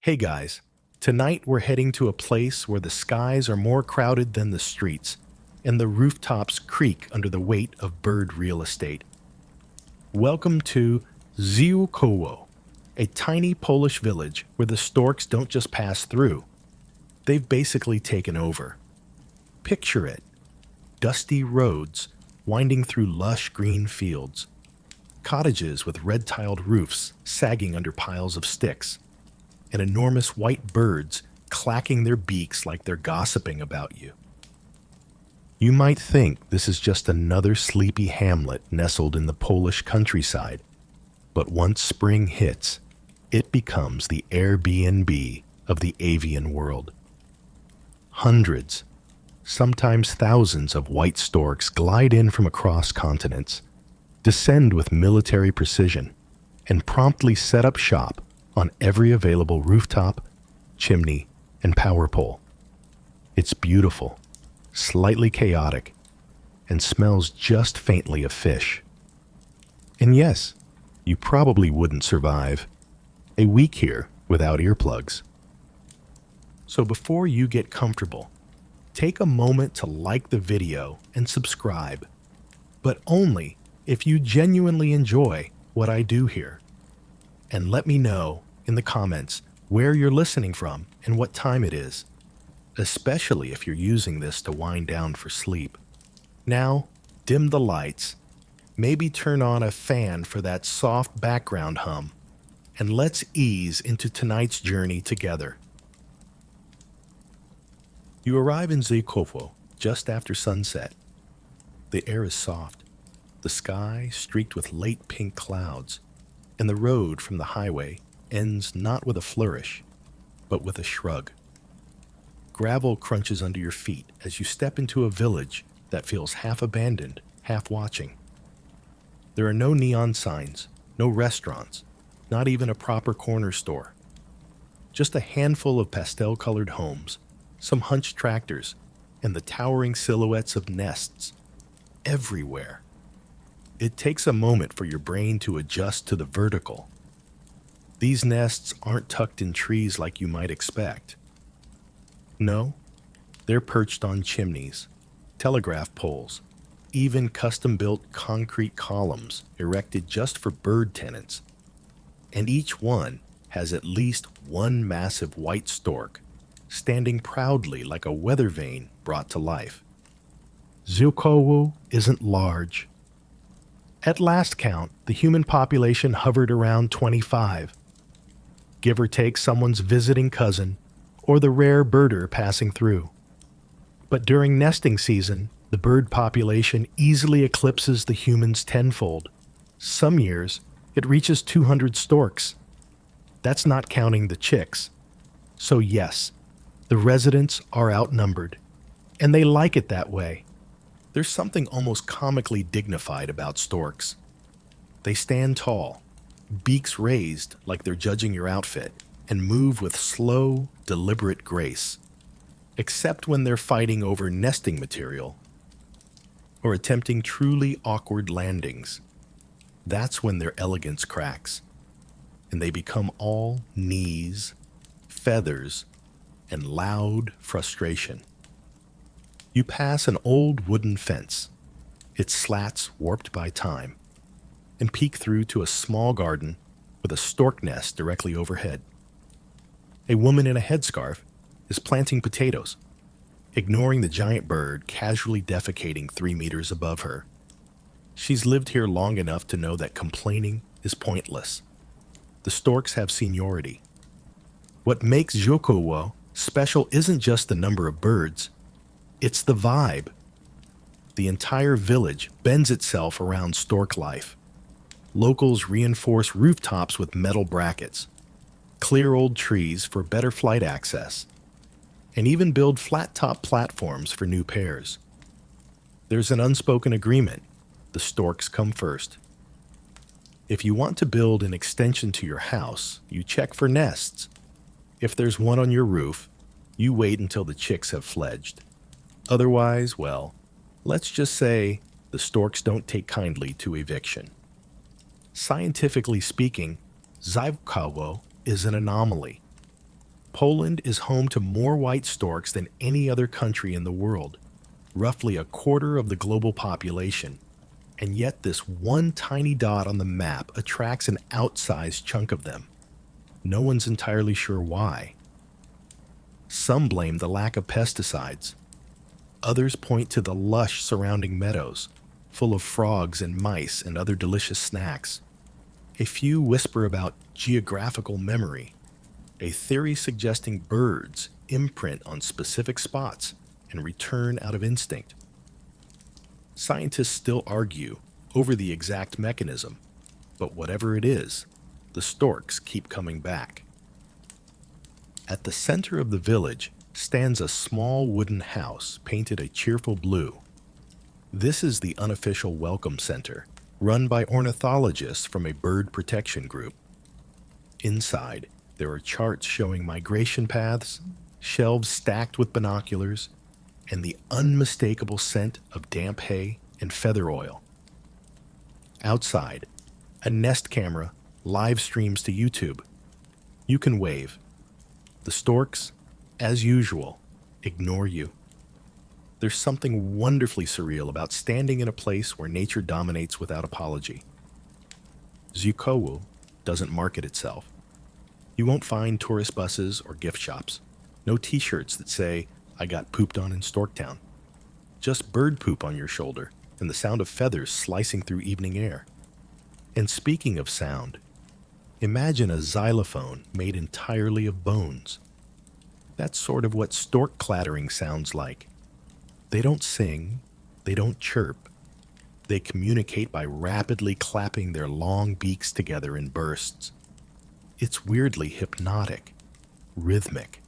Hey guys, tonight we're heading to a place where the skies are more crowded than the streets, and the rooftops creak under the weight of bird real estate. Welcome to Ziukowo, a tiny Polish village where the storks don't just pass through, they've basically taken over. Picture it: dusty roads winding through lush green fields, cottages with red tiled roofs sagging under piles of sticks, and enormous white birds clacking their beaks like they're gossiping about you. You might think this is just another sleepy hamlet nestled in the Polish countryside, but once spring hits, it becomes the Airbnb of the avian world. Hundreds, sometimes thousands of white storks glide in from across continents, descend with military precision, and promptly set up shop on every available rooftop, chimney, and power pole. It's beautiful, slightly chaotic, and smells just faintly of fish. And yes, you probably wouldn't survive a week here without earplugs. So before you get comfortable, take a moment to like the video and subscribe, but only if you genuinely enjoy what I do here. And let me know in the comments where you're listening from and what time it is, especially if you're using this to wind down for sleep. Now, dim the lights, maybe turn on a fan for that soft background hum, and let's ease into tonight's journey together. You arrive in Zikowo just after sunset. The air is soft, the sky streaked with late pink clouds, and the road from the highway ends not with a flourish, but with a shrug. Gravel crunches under your feet as you step into a village that feels half abandoned, half watching. There are no neon signs, no restaurants, not even a proper corner store. Just a handful of pastel-colored homes, some hunched tractors, and the towering silhouettes of nests everywhere. It takes a moment for your brain to adjust to the vertical. These nests aren't tucked in trees like you might expect. No, they're perched on chimneys, telegraph poles, even custom-built concrete columns erected just for bird tenants. And each one has at least one massive white stork standing proudly like a weather vane brought to life. Zikowo isn't large. At last count, the human population hovered around 25, give or take someone's visiting cousin or the rare birder passing through. But during nesting season, the bird population easily eclipses the humans tenfold. Some years, it reaches 200 storks. That's not counting the chicks. So yes, the residents are outnumbered, and they like it that way. There's something almost comically dignified about storks. They stand tall, beaks raised like they're judging your outfit, and move with slow, deliberate grace, except when they're fighting over nesting material or attempting truly awkward landings. That's when their elegance cracks, and they become all knees, feathers, and loud frustration. You pass an old wooden fence, its slats warped by time, and peek through to a small garden with a stork nest directly overhead. A woman in a headscarf is planting potatoes, ignoring the giant bird casually defecating 3 meters above her. She's lived here long enough to know that complaining is pointless. The storks have seniority. What makes Zikowo special isn't just the number of birds, it's the vibe. The entire village bends itself around stork life. Locals reinforce rooftops with metal brackets, clear old trees for better flight access, and even build flat-top platforms for new pairs. There's an unspoken agreement: the storks come first. If you want to build an extension to your house, you check for nests. If there's one on your roof, you wait until the chicks have fledged. Otherwise, well, let's just say the storks don't take kindly to eviction. Scientifically speaking, Zikowo is an anomaly. Poland is home to more white storks than any other country in the world, roughly a quarter of the global population. And yet this one tiny dot on the map attracts an outsized chunk of them. No one's entirely sure why. Some blame the lack of pesticides. Others point to the lush surrounding meadows, full of frogs and mice and other delicious snacks. A few whisper about geographical memory, a theory suggesting birds imprint on specific spots and return out of instinct. Scientists still argue over the exact mechanism, but whatever it is, the storks keep coming back. At the center of the village stands a small wooden house painted a cheerful blue. This is the unofficial welcome center, run by ornithologists from a bird protection group. Inside, there are charts showing migration paths, shelves stacked with binoculars, and the unmistakable scent of damp hay and feather oil. Outside, a Nest camera live streams to YouTube. You can wave. The storks, as usual, ignore you. There's something wonderfully surreal about standing in a place where nature dominates without apology. Żukowo doesn't market itself. You won't find tourist buses or gift shops. No t-shirts that say, "I got pooped on in Storktown." Just bird poop on your shoulder and the sound of feathers slicing through evening air. And speaking of sound, imagine a xylophone made entirely of bones. That's sort of what stork clattering sounds like. They don't sing, they don't chirp. They communicate by rapidly clapping their long beaks together in bursts. It's weirdly hypnotic, rhythmic.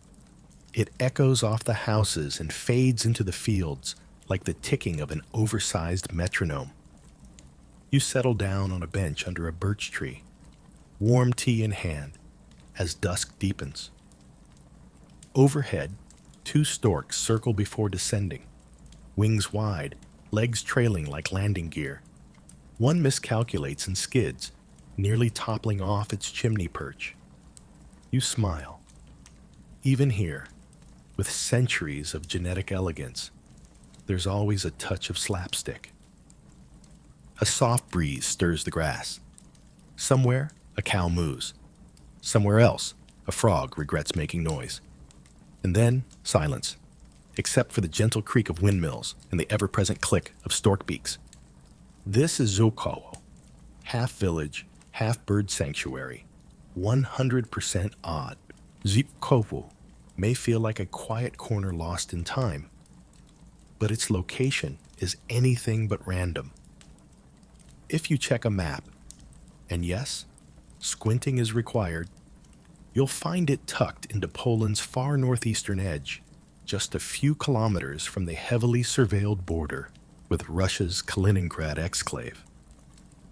It echoes off the houses and fades into the fields like the ticking of an oversized metronome. You settle down on a bench under a birch tree, warm tea in hand, as dusk deepens. Overhead, two storks circle before descending, wings wide, legs trailing like landing gear. One miscalculates and skids, nearly toppling off its chimney perch. You smile. Even here, with centuries of genetic elegance, there's always a touch of slapstick. A soft breeze stirs the grass. Somewhere, a cow moos. Somewhere else, a frog regrets making noise. And then, silence, except for the gentle creak of windmills and the ever-present click of stork beaks. This is Żukowo, half village, half bird sanctuary, 100% odd. Żukowo may feel like a quiet corner lost in time, but its location is anything but random. If you check a map, and yes, squinting is required, you'll find it tucked into Poland's far northeastern edge, just a few kilometers from the heavily surveilled border with Russia's Kaliningrad exclave.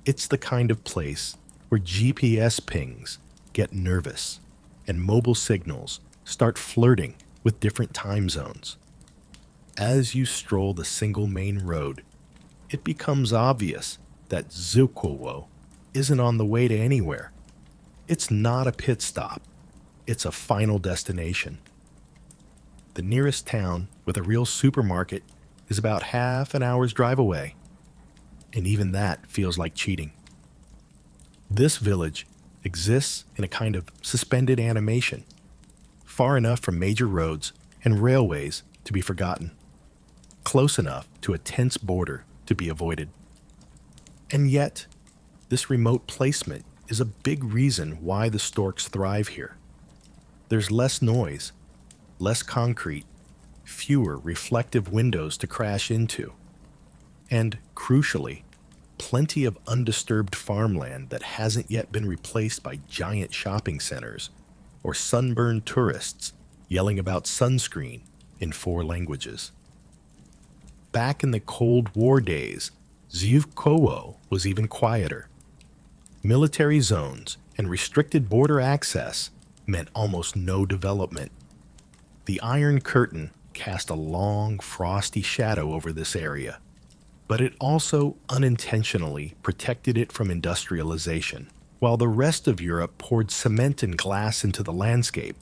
It's the kind of place where GPS pings get nervous and mobile signals start flirting with different time zones. As you stroll the single main road, it becomes obvious that Żukowo isn't on the way to anywhere. It's not a pit stop. It's a final destination. The nearest town with a real supermarket is about half an hour's drive away, and even that feels like cheating. This village exists in a kind of suspended animation, far enough from major roads and railways to be forgotten, close enough to a tense border to be avoided. And yet, this remote placement is a big reason why the storks thrive here. There's less noise, less concrete, fewer reflective windows to crash into, and, crucially, plenty of undisturbed farmland that hasn't yet been replaced by giant shopping centers or sunburned tourists yelling about sunscreen in 4 languages. Back in the Cold War days, Żukowo was even quieter. Military zones and restricted border access meant almost no development. The Iron Curtain cast a long, frosty shadow over this area, but it also unintentionally protected it from industrialization. While the rest of Europe poured cement and glass into the landscape,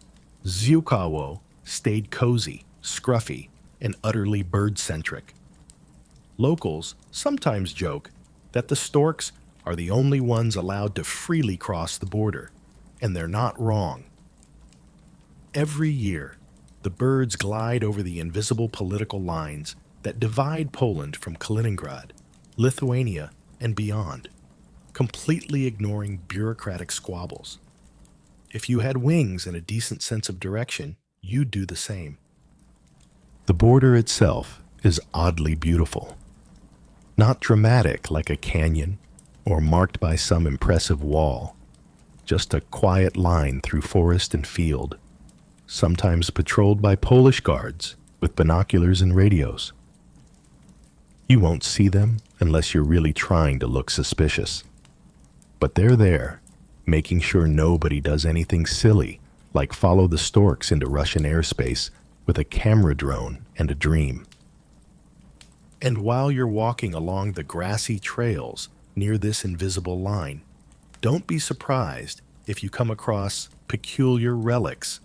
Ziukawo stayed cozy, scruffy, and utterly bird-centric. Locals sometimes joke that the storks are the only ones allowed to freely cross the border, and they're not wrong. Every year, the birds glide over the invisible political lines that divide Poland from Kaliningrad, Lithuania, and beyond, completely ignoring bureaucratic squabbles. If you had wings and a decent sense of direction, you'd do the same. The border itself is oddly beautiful. Not dramatic like a canyon or marked by some impressive wall, just a quiet line through forest and field, sometimes patrolled by Polish guards with binoculars and radios. You won't see them unless you're really trying to look suspicious. But they're there, making sure nobody does anything silly like follow the storks into Russian airspace with a camera drone and a dream. And while you're walking along the grassy trails near this invisible line, don't be surprised if you come across peculiar relics,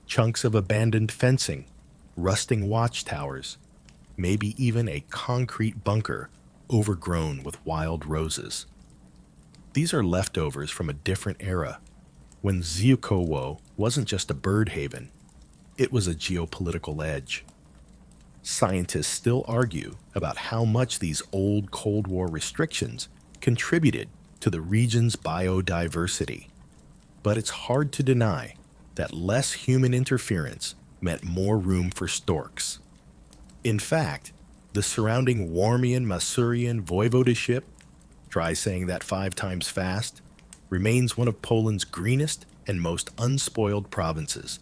chunks of abandoned fencing, rusting watchtowers, maybe even a concrete bunker overgrown with wild roses. These are leftovers from a different era, when Ziukowo wasn't just a bird haven, it was a geopolitical edge. Scientists still argue about how much these old Cold War restrictions contributed to the region's biodiversity. But it's hard to deny that less human interference meant more room for storks. In fact, the surrounding Warmian-Masurian voivodeship, try saying that 5 times fast, remains one of Poland's greenest and most unspoiled provinces.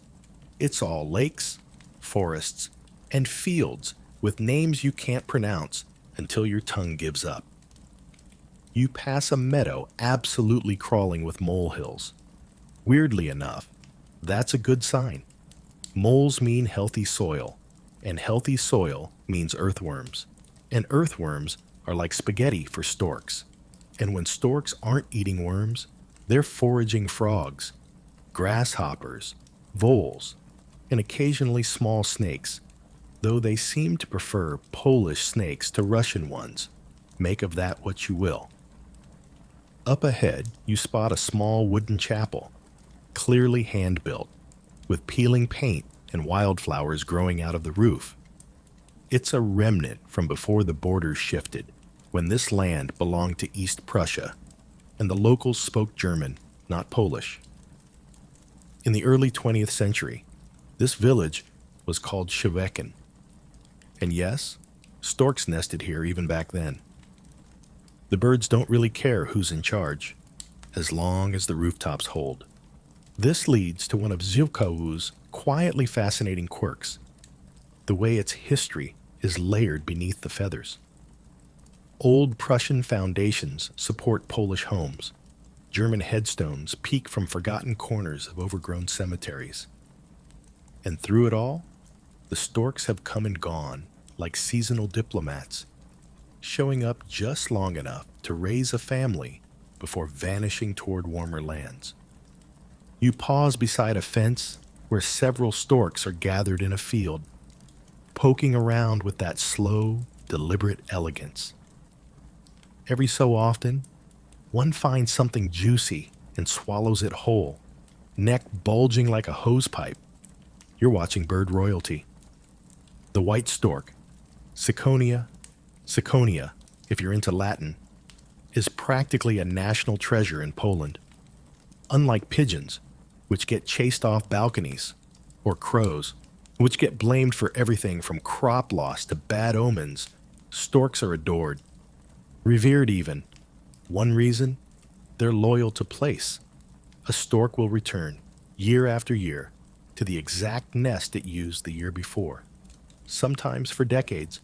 It's all lakes, forests, and fields with names you can't pronounce until your tongue gives up. You pass a meadow absolutely crawling with molehills. Weirdly enough, that's a good sign. Moles mean healthy soil, and healthy soil means earthworms. And earthworms are like spaghetti for storks. And when storks aren't eating worms, they're foraging frogs, grasshoppers, voles, and occasionally small snakes, though they seem to prefer Polish snakes to Russian ones. Make of that what you will. Up ahead, you spot a small wooden chapel, clearly hand-built, with peeling paint and wildflowers growing out of the roof. It's a remnant from before the borders shifted, when this land belonged to East Prussia, and the locals spoke German, not Polish. In the early 20th century, this village was called Szeweken. And yes, storks nested here even back then. The birds don't really care who's in charge, as long as the rooftops hold. This leads to one of Ziukowo's quietly fascinating quirks, the way its history is layered beneath the feathers. Old Prussian foundations support Polish homes. German headstones peek from forgotten corners of overgrown cemeteries. And through it all, the storks have come and gone like seasonal diplomats, showing up just long enough to raise a family before vanishing toward warmer lands. You pause beside a fence where several storks are gathered in a field, poking around with that slow, deliberate elegance. Every so often, one finds something juicy and swallows it whole, neck bulging like a hosepipe. You're watching bird royalty. The white stork, Ciconia if you're into Latin, is practically a national treasure in Poland. Unlike pigeons, which get chased off balconies, or crows, which get blamed for everything from crop loss to bad omens, storks are adored. Revered even. One reason? They're loyal to place. A stork will return, year after year, to the exact nest it used the year before, sometimes for decades,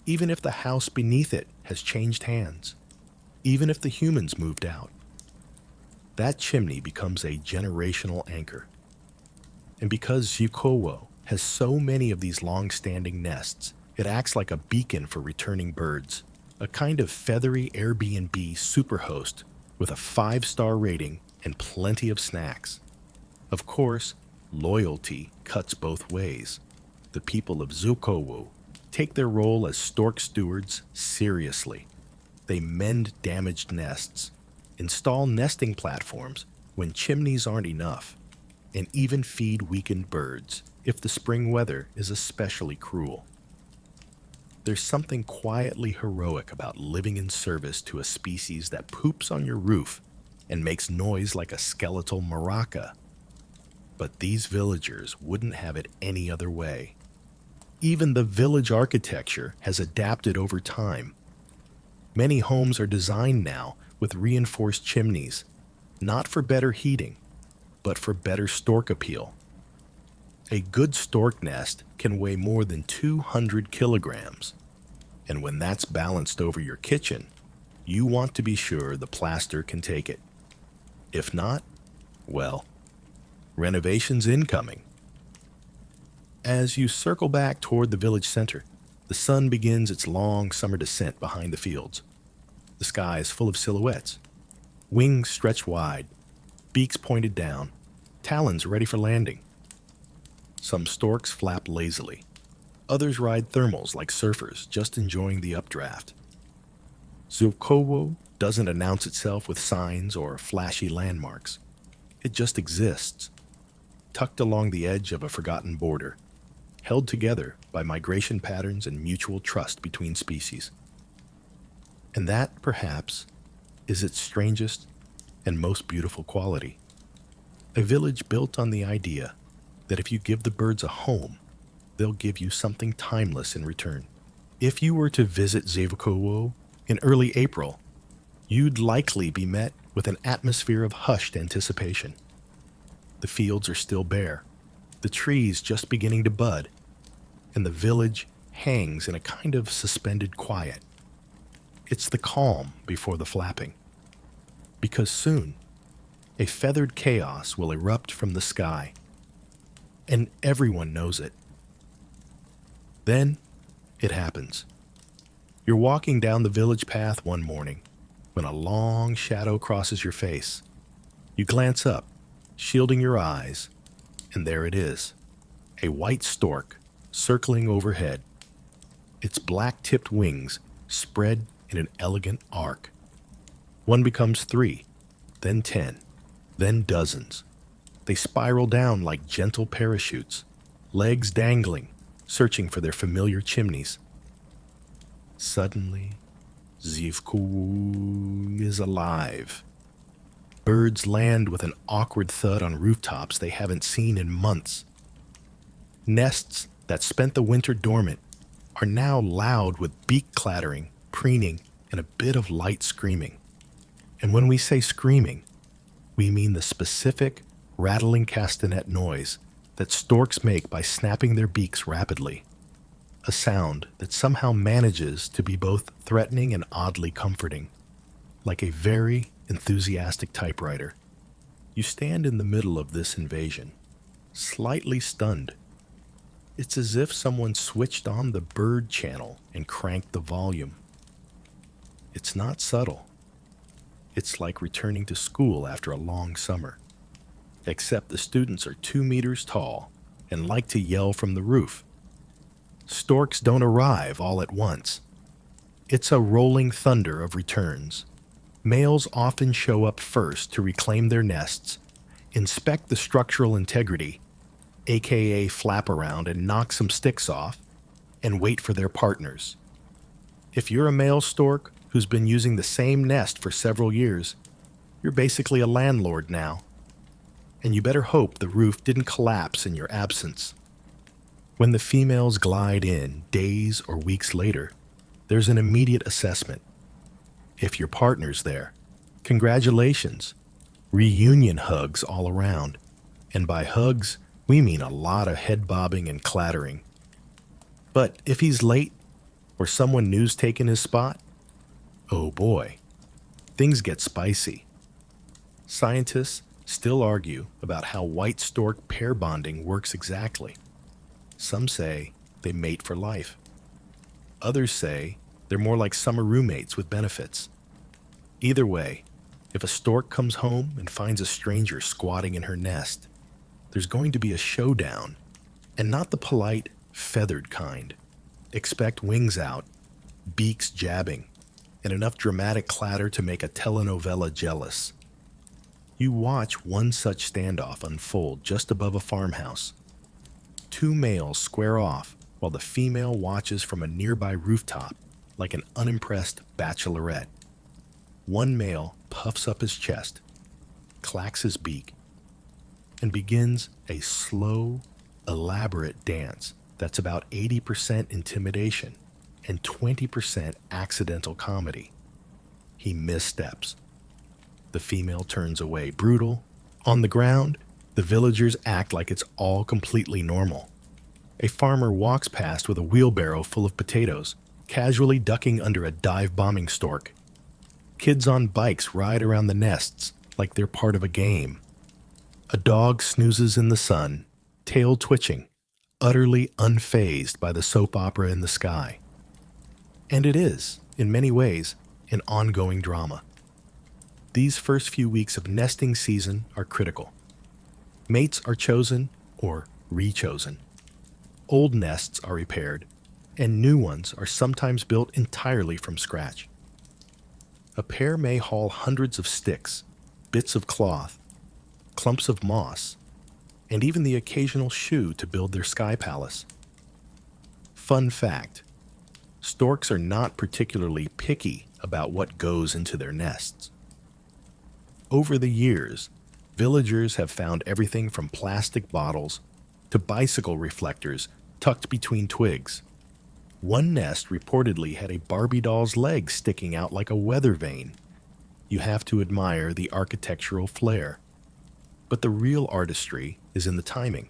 even if the house beneath it has changed hands, even if the humans moved out. That chimney becomes a generational anchor. And because Ziukowo has so many of these long-standing nests, it acts like a beacon for returning birds, a kind of feathery Airbnb superhost with a 5-star rating and plenty of snacks. Of course, loyalty cuts both ways. The people of Zukowo take their role as stork stewards seriously. They mend damaged nests, install nesting platforms when chimneys aren't enough, and even feed weakened birds if the spring weather is especially cruel. There's something quietly heroic about living in service to a species that poops on your roof and makes noise like a skeletal maraca. But these villagers wouldn't have it any other way. Even the village architecture has adapted over time. Many homes are designed now with reinforced chimneys, not for better heating, but for better stork appeal. A good stork nest can weigh more than 200 kilograms, and when that's balanced over your kitchen, you want to be sure the plaster can take it. If not, well, renovation's incoming. As you circle back toward the village center, the sun begins its long summer descent behind the fields. The sky is full of silhouettes. Wings stretched wide, beaks pointed down, talons ready for landing. Some storks flap lazily. Others ride thermals like surfers, just enjoying the updraft. Zukowo doesn't announce itself with signs or flashy landmarks. It just exists, tucked along the edge of a forgotten border, held together by migration patterns and mutual trust between species. And that, perhaps, is its strangest and most beautiful quality. A village built on the idea that if you give the birds a home, they'll give you something timeless in return. If you were to visit Zevukowo in early April, you'd likely be met with an atmosphere of hushed anticipation. The fields are still bare, the trees just beginning to bud, and the village hangs in a kind of suspended quiet. It's the calm before the flapping. Because soon, a feathered chaos will erupt from the sky, and everyone knows it. Then, it happens. You're walking down the village path one morning when a long shadow crosses your face. You glance up, shielding your eyes, and there it is, a white stork circling overhead, its black-tipped wings spread in an elegant arc. One becomes 3, then 10, then dozens. They spiral down like gentle parachutes, legs dangling, searching for their familiar chimneys. Suddenly, Zivku is alive. Birds land with an awkward thud on rooftops they haven't seen in months. Nests that spent the winter dormant are now loud with beak clattering, preening, and a bit of light screaming. And when we say screaming, we mean the specific, rattling castanet noise that storks make by snapping their beaks rapidly. A sound that somehow manages to be both threatening and oddly comforting, like a very enthusiastic typewriter. You stand in the middle of this invasion, slightly stunned. It's as if someone switched on the bird channel and cranked the volume. It's not subtle. It's like returning to school after a long summer, except the students are 2 meters tall and like to yell from the roof. Storks don't arrive all at once. It's a rolling thunder of returns. Males often show up first to reclaim their nests, inspect the structural integrity, aka flap around and knock some sticks off, and wait for their partners. If you're a male stork who's been using the same nest for several years, you're basically a landlord now. And you better hope the roof didn't collapse in your absence. When the females glide in days or weeks later, there's an immediate assessment. If your partner's there, congratulations. Reunion hugs all around. And by hugs, we mean a lot of head bobbing and clattering. But if he's late, or someone new's taken his spot, oh boy, things get spicy. Scientists still argue about how white stork pair bonding works exactly. Some say they mate for life. Others say they're more like summer roommates with benefits. Either way, if a stork comes home and finds a stranger squatting in her nest, there's going to be a showdown, and not the polite, feathered kind. Expect wings out, beaks jabbing, and enough dramatic clatter to make a telenovela jealous. You watch one such standoff unfold just above a farmhouse. Two males square off while the female watches from a nearby rooftop like an unimpressed bachelorette. One male puffs up his chest, clacks his beak, and begins a slow, elaborate dance that's about 80% intimidation and 20% accidental comedy. He missteps. The female turns away, brutal. On the ground, the villagers act like it's all completely normal. A farmer walks past with a wheelbarrow full of potatoes, casually ducking under a dive-bombing stork. Kids on bikes ride around the nests like they're part of a game. A dog snoozes in the sun, tail twitching, utterly unfazed by the soap opera in the sky. And it is, in many ways, an ongoing drama. These first few weeks of nesting season are critical. Mates are chosen or rechosen. Old nests are repaired, and new ones are sometimes built entirely from scratch. A pair may haul hundreds of sticks, bits of cloth, clumps of moss, and even the occasional shoe to build their sky palace. Fun fact: storks are not particularly picky about what goes into their nests. Over the years, villagers have found everything from plastic bottles to bicycle reflectors tucked between twigs. One nest reportedly had a Barbie doll's leg sticking out like a weather vane. You have to admire the architectural flair. But the real artistry is in the timing.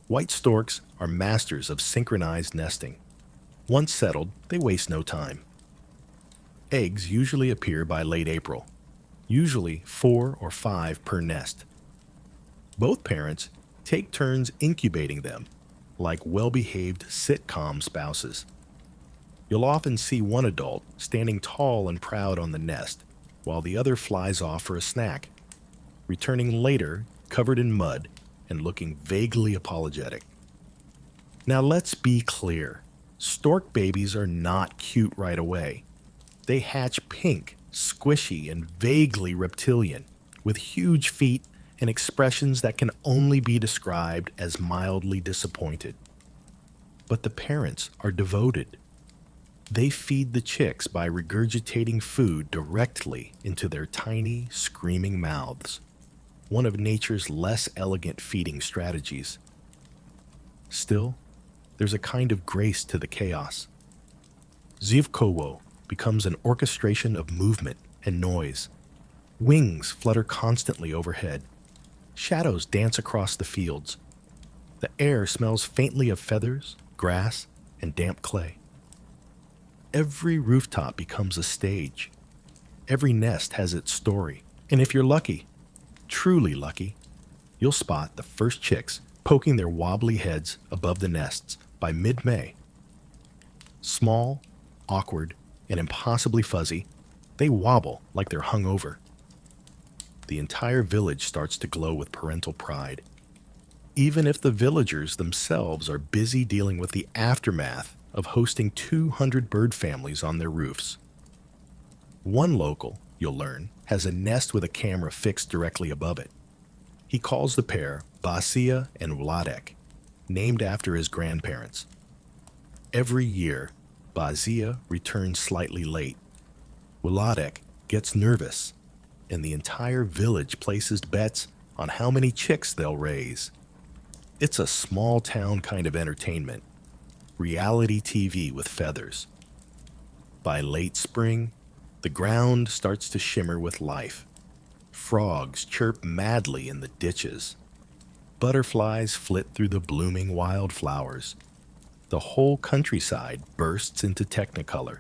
White storks are masters of synchronized nesting. Once settled, they waste no time. Eggs usually appear by late April, usually 4 or 5 per nest. Both parents take turns incubating them, like well-behaved sitcom spouses. You'll often see one adult standing tall and proud on the nest, while the other flies off for a snack, returning later covered in mud and looking vaguely apologetic. Now let's be clear, stork babies are not cute right away. They hatch pink, squishy, and vaguely reptilian, with huge feet and expressions that can only be described as mildly disappointed. But the parents are devoted. They feed the chicks by regurgitating food directly into their tiny, screaming mouths, one of nature's less elegant feeding strategies. Still, there's a kind of grace to the chaos. Zivkowo becomes an orchestration of movement and noise. Wings flutter constantly overhead. Shadows dance across the fields. The air smells faintly of feathers, grass, and damp clay. Every rooftop becomes a stage. Every nest has its story. And if you're lucky, truly lucky, you'll spot the first chicks poking their wobbly heads above the nests by mid-May. Small, awkward, and impossibly fuzzy, they wobble like they're hung over. The entire village starts to glow with parental pride, even if the villagers themselves are busy dealing with the aftermath of hosting 200 bird families on their roofs. One local, you'll learn, has a nest with a camera fixed directly above it. He calls the pair Basia and Wladek, named after his grandparents. Every year, Basia returns slightly late. Wladek gets nervous, and the entire village places bets on how many chicks they'll raise. It's a small-town kind of entertainment, reality TV with feathers. By late spring, the ground starts to shimmer with life. Frogs chirp madly in the ditches. Butterflies flit through the blooming wildflowers. The whole countryside bursts into technicolor.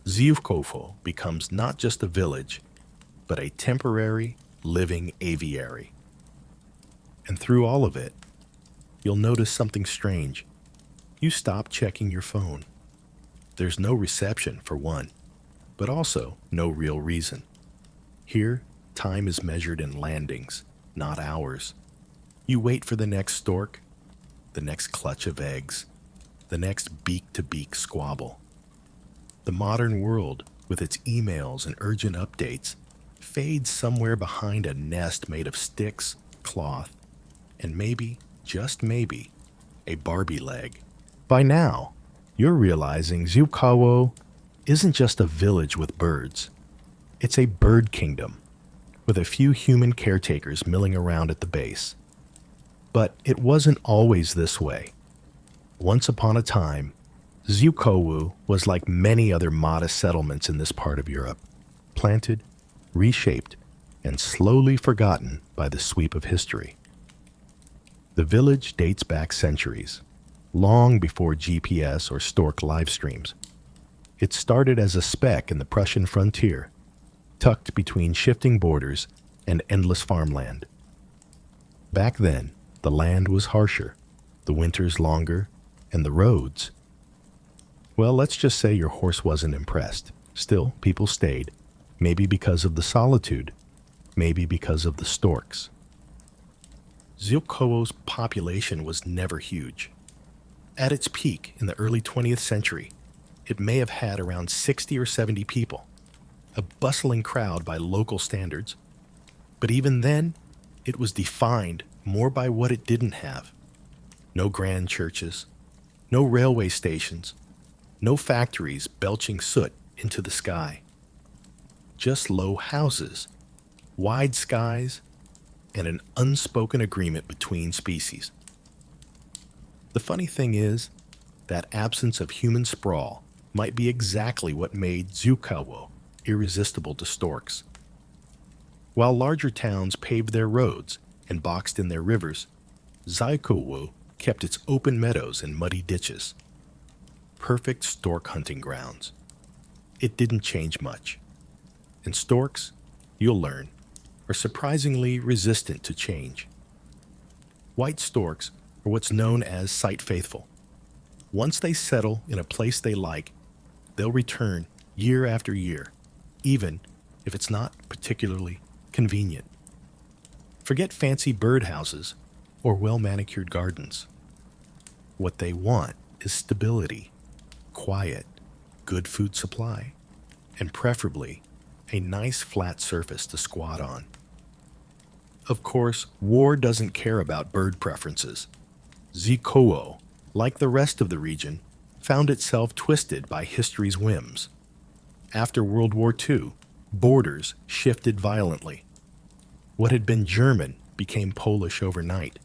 Zivkovo becomes not just a village, but a temporary, living aviary. And through all of it, you'll notice something strange. You stop checking your phone. There's no reception, for one, but also no real reason. Here, time is measured in landings, not hours. You wait for the next stork, the next clutch of eggs, the next beak-to-beak squabble. The modern world, with its emails and urgent updates, fades somewhere behind a nest made of sticks, cloth, and maybe, just maybe, a Barbie leg. By now, you're realizing Zukawo isn't just a village with birds. It's a bird kingdom, with a few human caretakers milling around at the base. But it wasn't always this way. Once upon a time, Zukawo was like many other modest settlements in this part of Europe, planted, reshaped, and slowly forgotten by the sweep of history. The village dates back centuries, long before GPS or Stork live streams. It started as a speck in the Prussian frontier, tucked between shifting borders and endless farmland. Back then, the land was harsher, the winters longer, and the roads. Well, let's just say your horse wasn't impressed. Still, people stayed, maybe because of the solitude, maybe because of the storks. Zukawo's population was never huge. At its peak in the early 20th century, it may have had around 60 or 70 people, a bustling crowd by local standards. But even then, it was defined more by what it didn't have. No grand churches, no railway stations, no factories belching soot into the sky. Just low houses, wide skies, and an unspoken agreement between species. The funny thing is, that absence of human sprawl might be exactly what made Zukawo irresistible to storks. While larger towns paved their roads and boxed in their rivers, Zukawo kept its open meadows and muddy ditches. Perfect stork hunting grounds. It didn't change much. And storks, you'll learn, are surprisingly resistant to change. White storks are what's known as site faithful. Once they settle in a place they like, they'll return year after year, even if it's not particularly convenient. Forget fancy birdhouses or well-manicured gardens. What they want is stability, quiet, good food supply, and preferably a nice flat surface to squat on. Of course, war doesn't care about bird preferences. Zukawo, like the rest of the region, found itself twisted by history's whims. After World War II, borders shifted violently. What had been German became Polish overnight.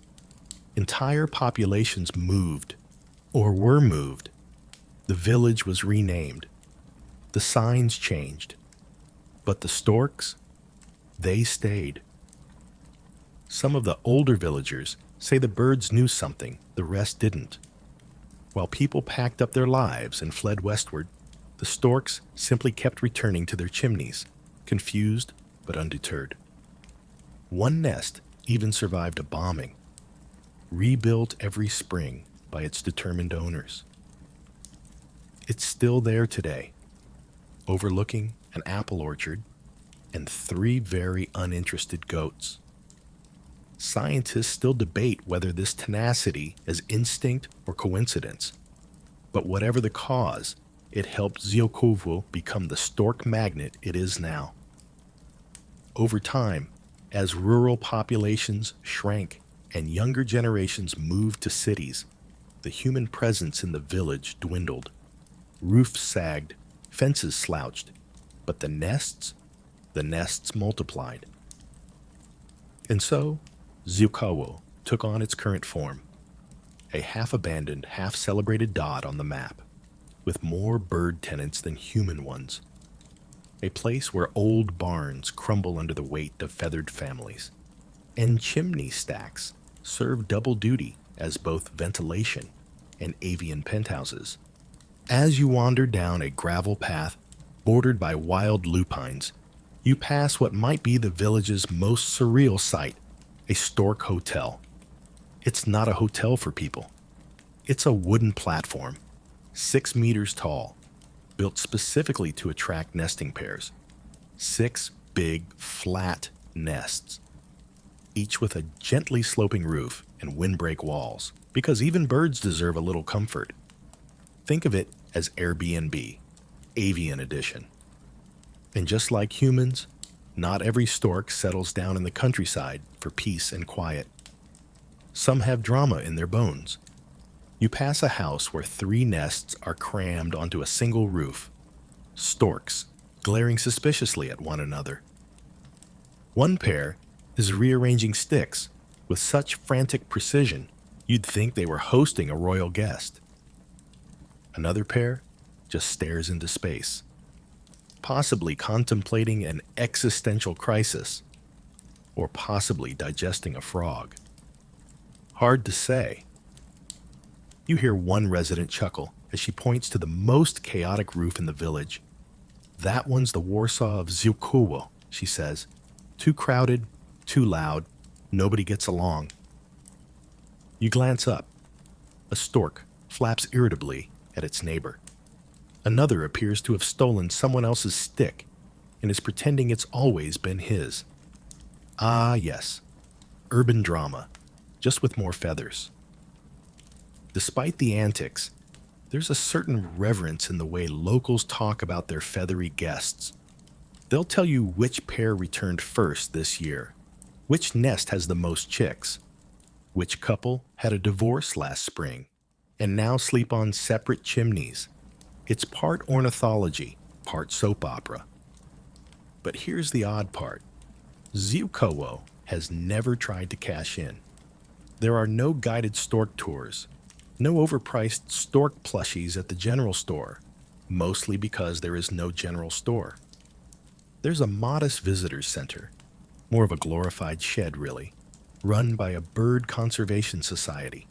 Entire populations moved, or were moved. The village was renamed. The signs changed. But the storks, they stayed. Some of the older villagers say the birds knew something the rest didn't. While people packed up their lives and fled westward, the storks simply kept returning to their chimneys, confused but undeterred. One nest even survived a bombing, rebuilt every spring by its determined owners. It's still there today, overlooking an apple orchard and 3 very uninterested goats. Scientists still debate whether this tenacity is instinct or coincidence, but whatever the cause, it helped Zukawo become the stork magnet it is now. Over time, as rural populations shrank and younger generations moved to cities, the human presence in the village dwindled. Roofs sagged, fences slouched, but the nests multiplied. And so, Zukawo took on its current form, a half-abandoned, half-celebrated dot on the map, with more bird tenants than human ones. A place where old barns crumble under the weight of feathered families, and chimney stacks serve double duty as both ventilation and avian penthouses. As you wander down a gravel path bordered by wild lupines, you pass what might be the village's most surreal sight, a stork hotel. It's not a hotel for people. It's a wooden platform, 6 meters tall, built specifically to attract nesting pairs. 6 big, flat nests. each with a gently sloping roof and windbreak walls, because even birds deserve a little comfort. Think of it as Airbnb, avian edition. And just like humans, not every stork settles down in the countryside for peace and quiet. Some have drama in their bones. You pass a house where 3 nests are crammed onto a single roof. Storks, glaring suspiciously at one another. One pair is rearranging sticks with such frantic precision you'd think they were hosting a royal guest. Another pair just stares into space, possibly contemplating an existential crisis, or possibly digesting a frog. Hard to say. You hear one resident chuckle as she points to the most chaotic roof in the village. That one's the Warsaw of Ziukowo, she says. Too crowded, too loud, nobody gets along. You glance up. A stork flaps irritably at its neighbor. Another appears to have stolen someone else's stick and is pretending it's always been his. Ah, yes, urban drama, just with more feathers. Despite the antics, there's a certain reverence in the way locals talk about their feathery guests. They'll tell you which pair returned first this year, which nest has the most chicks, which couple had a divorce last spring and now sleep on separate chimneys. It's part ornithology, part soap opera. But here's the odd part. Ziukowo has never tried to cash in. There are no guided stork tours, no overpriced stork plushies at the general store, mostly because there is no general store. There's a modest visitor center, more of a glorified shed really, run by a bird conservation society.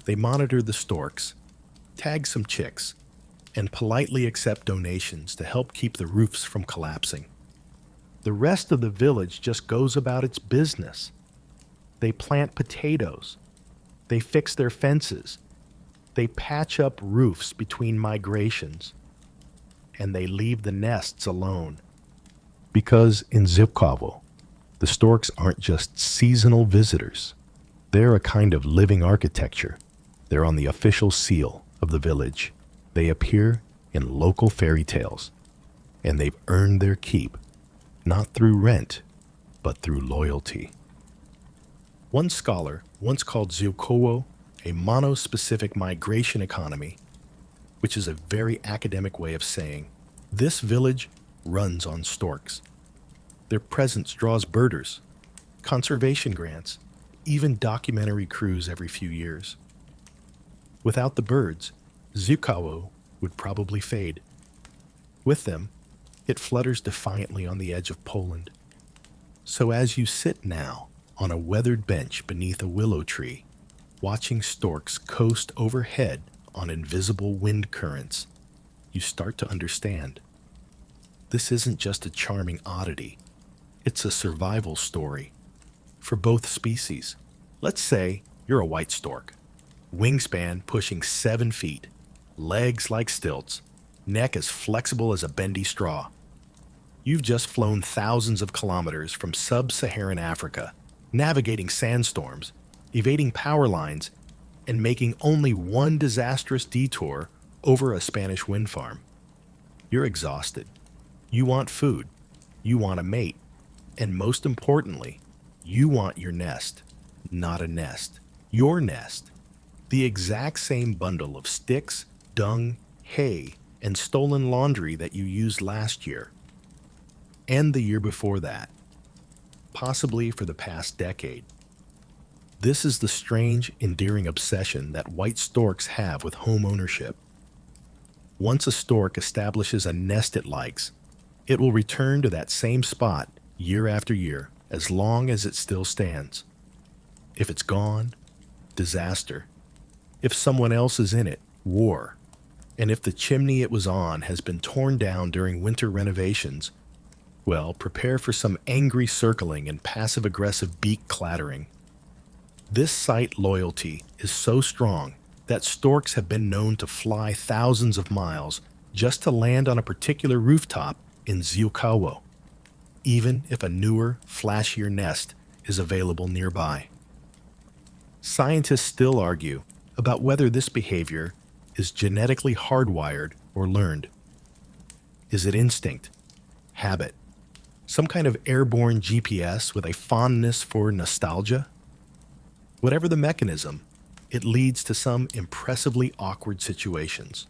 They monitor the storks, tag some chicks, and politely accept donations to help keep the roofs from collapsing. The rest of the village just goes about its business. They plant potatoes. They fix their fences. They patch up roofs between migrations. And they leave the nests alone. Because in Ziukowo, the storks aren't just seasonal visitors. They're a kind of living architecture. They're on the official seal of the village. They appear in local fairy tales. And they've earned their keep, not through rent, but through loyalty. One scholar once called Ziukowo a monospecific migration economy, which is a very academic way of saying this village runs on storks. Their presence draws birders, conservation grants, even documentary crews every few years. Without the birds, Ziukowo would probably fade. With them, it flutters defiantly on the edge of Poland. So as you sit now on a weathered bench beneath a willow tree, watching storks coast overhead on invisible wind currents, you start to understand. This isn't just a charming oddity. It's a survival story for both species. Let's say you're a white stork, wingspan pushing 7 feet, legs like stilts, neck as flexible as a bendy straw. You've just flown thousands of kilometers from sub-Saharan Africa, navigating sandstorms, evading power lines, and making only one disastrous detour over a Spanish wind farm. You're exhausted. You want food. You want a mate. And most importantly, you want your nest. Not a nest. Your nest. The exact same bundle of sticks, dung, hay, and stolen laundry that you used last year. And the year before that. Possibly for the past decade. This is the strange, endearing obsession that white storks have with home ownership. Once a stork establishes a nest it likes, it will return to that same spot year after year, as long as it still stands. If it's gone, disaster. If someone else is in it, war. And if the chimney it was on has been torn down during winter renovations, well, prepare for some angry circling and passive-aggressive beak clattering. This site loyalty is so strong that storks have been known to fly thousands of miles just to land on a particular rooftop in Ziukowo, even if a newer, flashier nest is available nearby. Scientists still argue about whether this behavior is genetically hardwired or learned. Is it instinct, habit, some kind of airborne GPS with a fondness for nostalgia? Whatever the mechanism, it leads to some impressively awkward situations.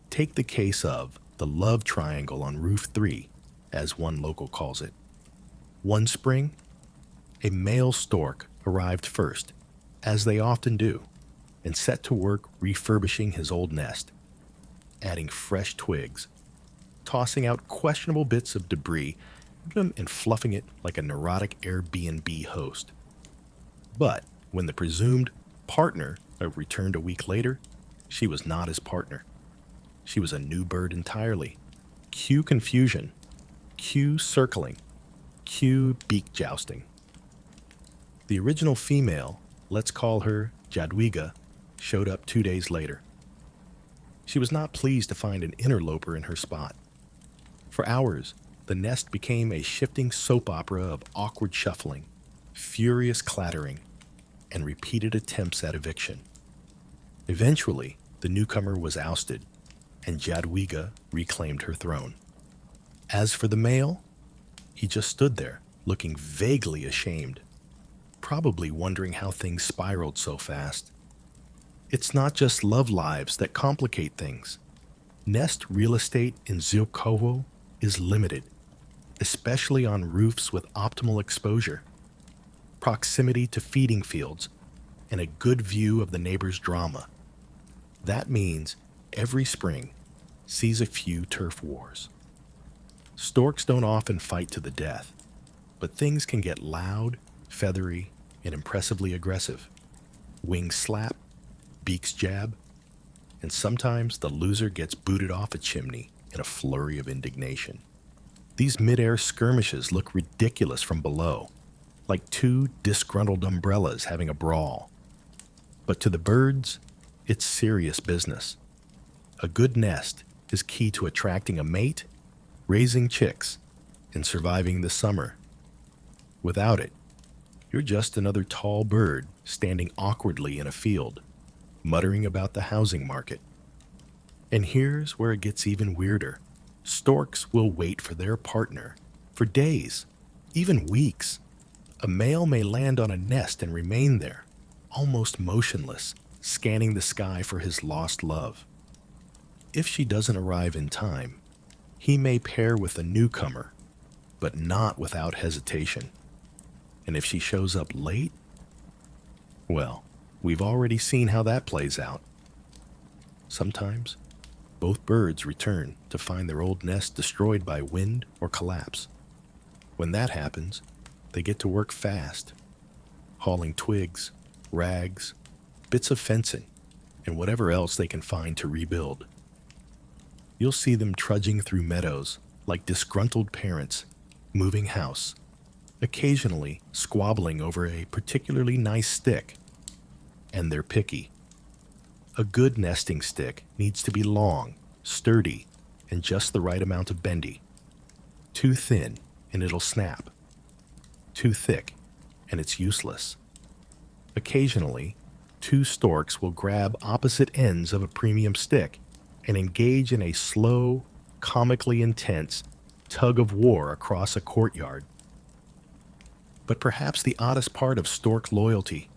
Take the case of the love triangle on roof 3, as one local calls it. One spring, a male stork arrived first, as they often do, and set to work refurbishing his old nest, adding fresh twigs, tossing out questionable bits of debris, and fluffing it like a neurotic Airbnb host. But when the presumed partner returned a week later, she was not his partner. She was a new bird entirely. Cue confusion, cue circling, cue beak jousting. The original female, let's call her Jadwiga, showed up 2 days later. She was not pleased to find an interloper in her spot. For hours, the nest became a shifting soap opera of awkward shuffling, furious clattering, and repeated attempts at eviction. Eventually, the newcomer was ousted, and Jadwiga reclaimed her throne. As for the male, he just stood there, looking vaguely ashamed, probably wondering how things spiraled so fast. It's not just love lives that complicate things. Nest real estate in Zhukovo is limited, especially on roofs with optimal exposure, proximity to feeding fields, and a good view of the neighbor's drama. That means every spring sees a few turf wars. Storks don't often fight to the death, but things can get loud, feathery, and impressively aggressive. Wings slap, beaks jab, and sometimes the loser gets booted off a chimney in a flurry of indignation. These mid-air skirmishes look ridiculous from below, like two disgruntled umbrellas having a brawl. But to the birds, it's serious business. A good nest is key to attracting a mate, raising chicks, and surviving the summer. Without it, you're just another tall bird standing awkwardly in a field, muttering about the housing market. And here's where it gets even weirder. Storks will wait for their partner for days, even weeks. A male may land on a nest and remain there, almost motionless, scanning the sky for his lost love. If she doesn't arrive in time, he may pair with a newcomer, but not without hesitation. And if she shows up late, well, we've already seen how that plays out. Sometimes, both birds return to find their old nest destroyed by wind or collapse. When that happens, they get to work fast, hauling twigs, rags, bits of fencing, and whatever else they can find to rebuild. You'll see them trudging through meadows like disgruntled parents, moving house, occasionally squabbling over a particularly nice stick. And they're picky. A good nesting stick needs to be long, sturdy, and just the right amount of bendy. Too thin, and it'll snap. Too thick, and it's useless. Occasionally, two storks will grab opposite ends of a premium stick and engage in a slow, comically intense tug of war across a courtyard. But perhaps the oddest part of stork loyalty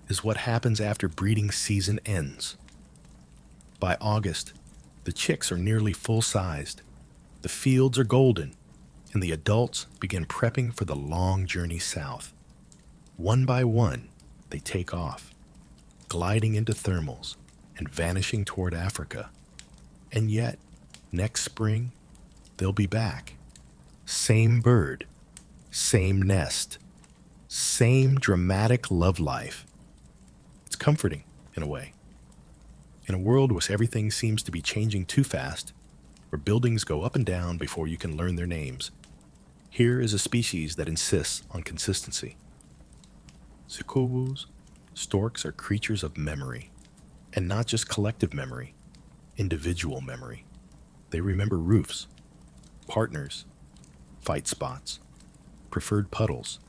is what happens after breeding season ends. By August, the chicks are nearly full-sized, the fields are golden, and the adults begin prepping for the long journey south. One by one, they take off, gliding into thermals and vanishing toward Africa. And yet, next spring, they'll be back. Same bird, same nest, same dramatic love life. It's comforting, in a way. In a world where everything seems to be changing too fast, where buildings go up and down before you can learn their names, here is a species that insists on consistency. Zhukovos, storks are creatures of memory, and not just collective memory, individual memory. They remember roofs, partners, fight spots, preferred puddles,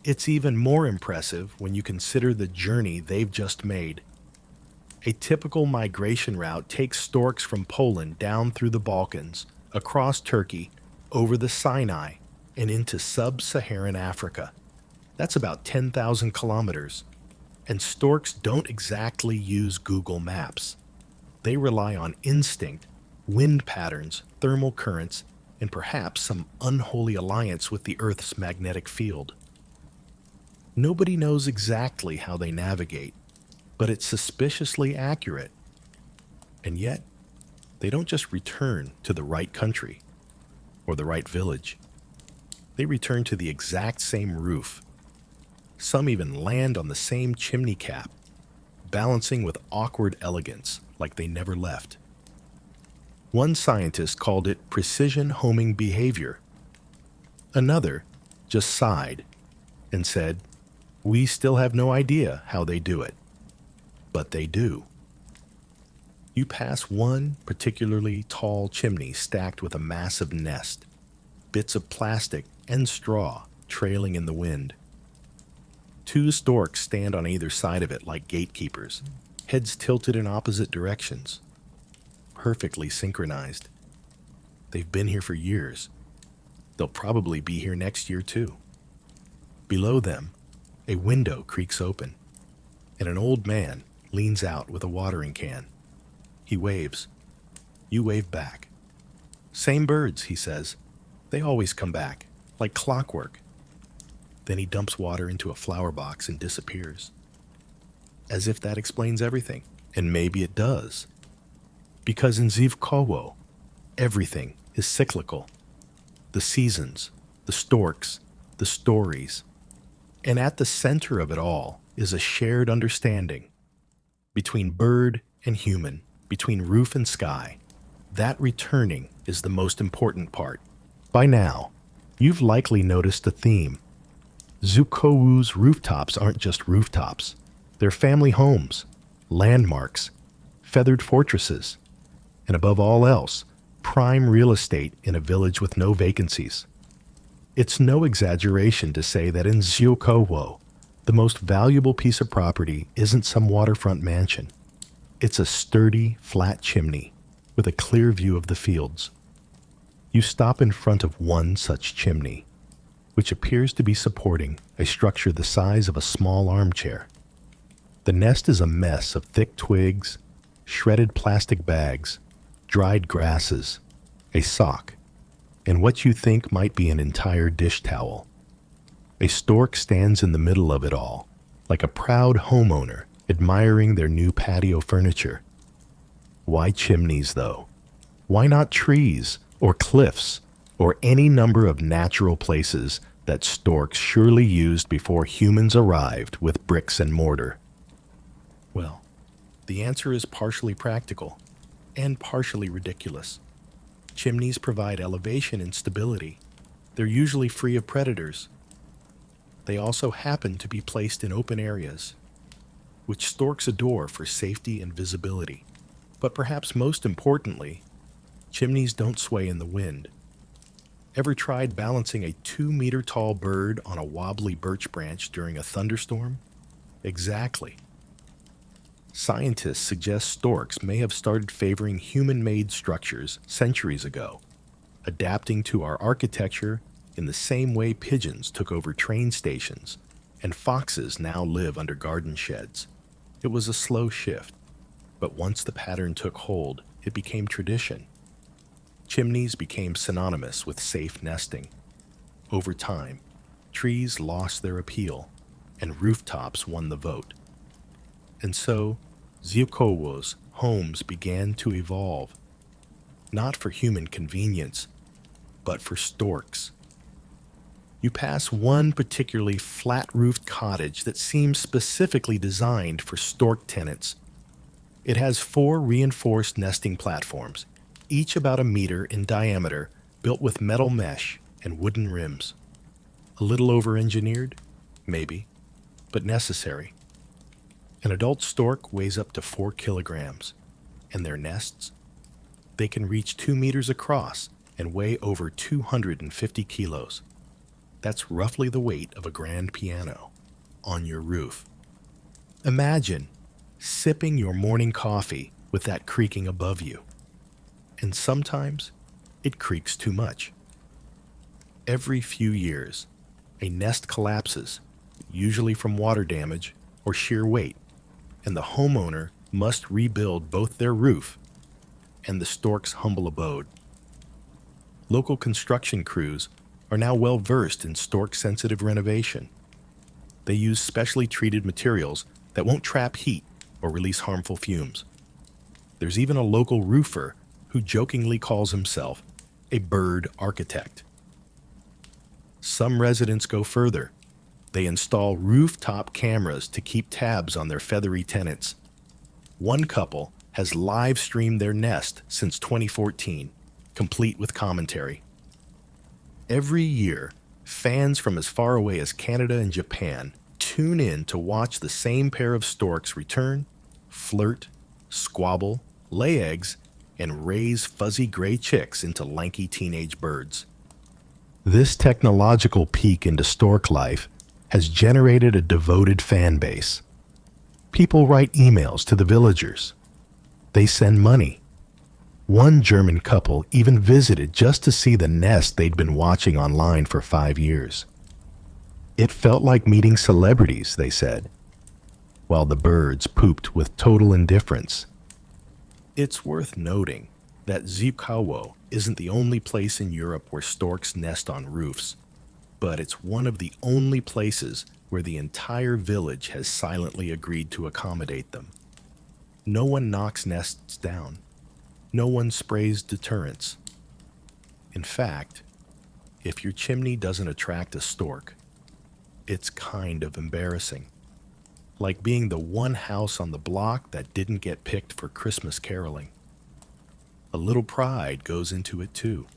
It's even more impressive when you consider the journey they've just made. A typical migration route takes storks from Poland down through the Balkans, across Turkey, over the Sinai, and into sub-Saharan Africa. That's about 10,000 kilometers. And storks don't exactly use Google Maps. They rely on instinct, wind patterns, thermal currents, and perhaps some unholy alliance with the Earth's magnetic field. Nobody knows exactly how they navigate, but it's suspiciously accurate. And yet, they don't just return to the right country or the right village. They return to the exact same roof. Some even land on the same chimney cap, balancing with awkward elegance like they never left. One scientist called it precision homing behavior. Another just sighed and said, "We still have no idea how they do it." But they do. You pass one particularly tall chimney stacked with a massive nest, bits of plastic and straw trailing in the wind. Two storks stand on either side of it like gatekeepers, heads tilted in opposite directions, perfectly synchronized. They've been here for years. They'll probably be here next year too. Below them, a window creaks open, and an old man leans out with a watering can. He waves. You wave back. "Same birds," he says. "They always come back, like clockwork." Then he dumps water into a flower box and disappears. As if that explains everything, and maybe it does. Because in Zivkovo, everything is cyclical. The seasons, the storks, the stories. And at the center of it all is a shared understanding between bird and human, between roof and sky. That returning is the most important part. By now, you've likely noticed a theme. Zhukovou's rooftops aren't just rooftops. They're family homes, landmarks, feathered fortresses, and above all else, prime real estate in a village with no vacancies. It's no exaggeration to say that in Zhukovo, the most valuable piece of property isn't some waterfront mansion. It's a sturdy, flat chimney with a clear view of the fields. You stop in front of one such chimney, which appears to be supporting a structure the size of a small armchair. The nest is a mess of thick twigs, shredded plastic bags, dried grasses, a sock, and what you think might be an entire dish towel. A stork stands in the middle of it all, like a proud homeowner admiring their new patio furniture. Why chimneys, though? Why not trees or cliffs or any number of natural places that storks surely used before humans arrived with bricks and mortar? Well, the answer is partially practical and partially ridiculous. Chimneys provide elevation and stability. They're usually free of predators. They also happen to be placed in open areas, which storks adore for safety and visibility. But perhaps most importantly, chimneys don't sway in the wind. Ever tried balancing a 2-meter tall bird on a wobbly birch branch during a thunderstorm? Exactly. Scientists suggest storks may have started favoring human-made structures centuries ago, adapting to our architecture in the same way pigeons took over train stations and foxes now live under garden sheds. It was a slow shift, but once the pattern took hold, it became tradition. Chimneys became synonymous with safe nesting. Over time, trees lost their appeal, and rooftops won the vote. And so, Zhukovo's homes began to evolve, not for human convenience, but for storks. You pass one particularly flat-roofed cottage that seems specifically designed for stork tenants. It has 4 reinforced nesting platforms, each about a meter in diameter, built with metal mesh and wooden rims. A little over-engineered? Maybe, but necessary. An adult stork weighs up to 4 kilograms, and their nests? They can reach 2 meters across and weigh over 250 kilos. That's roughly the weight of a grand piano on your roof. Imagine sipping your morning coffee with that creaking above you. And sometimes it creaks too much. Every few years, a nest collapses, usually from water damage or sheer weight, and the homeowner must rebuild both their roof and the stork's humble abode. Local construction crews are now well versed in stork-sensitive renovation. They use specially treated materials that won't trap heat or release harmful fumes. There's even a local roofer who jokingly calls himself a bird architect. Some residents go further. They install rooftop cameras to keep tabs on their feathery tenants. One couple has live streamed their nest since 2014, complete with commentary. Every year, fans from as far away as Canada and Japan tune in to watch the same pair of storks return, flirt, squabble, lay eggs, and raise fuzzy gray chicks into lanky teenage birds. This technological peek into stork life has generated a devoted fan base. People write emails to the villagers. They send money. One German couple even visited just to see the nest they'd been watching online for 5 years. It felt like meeting celebrities, they said, while the birds pooped with total indifference. It's worth noting that Zikawo isn't the only place in Europe where storks nest on roofs, but it's one of the only places where the entire village has silently agreed to accommodate them. No one knocks nests down. No one sprays deterrents. In fact, if your chimney doesn't attract a stork, it's kind of embarrassing. Like being the one house on the block that didn't get picked for Christmas caroling. A little pride goes into it too.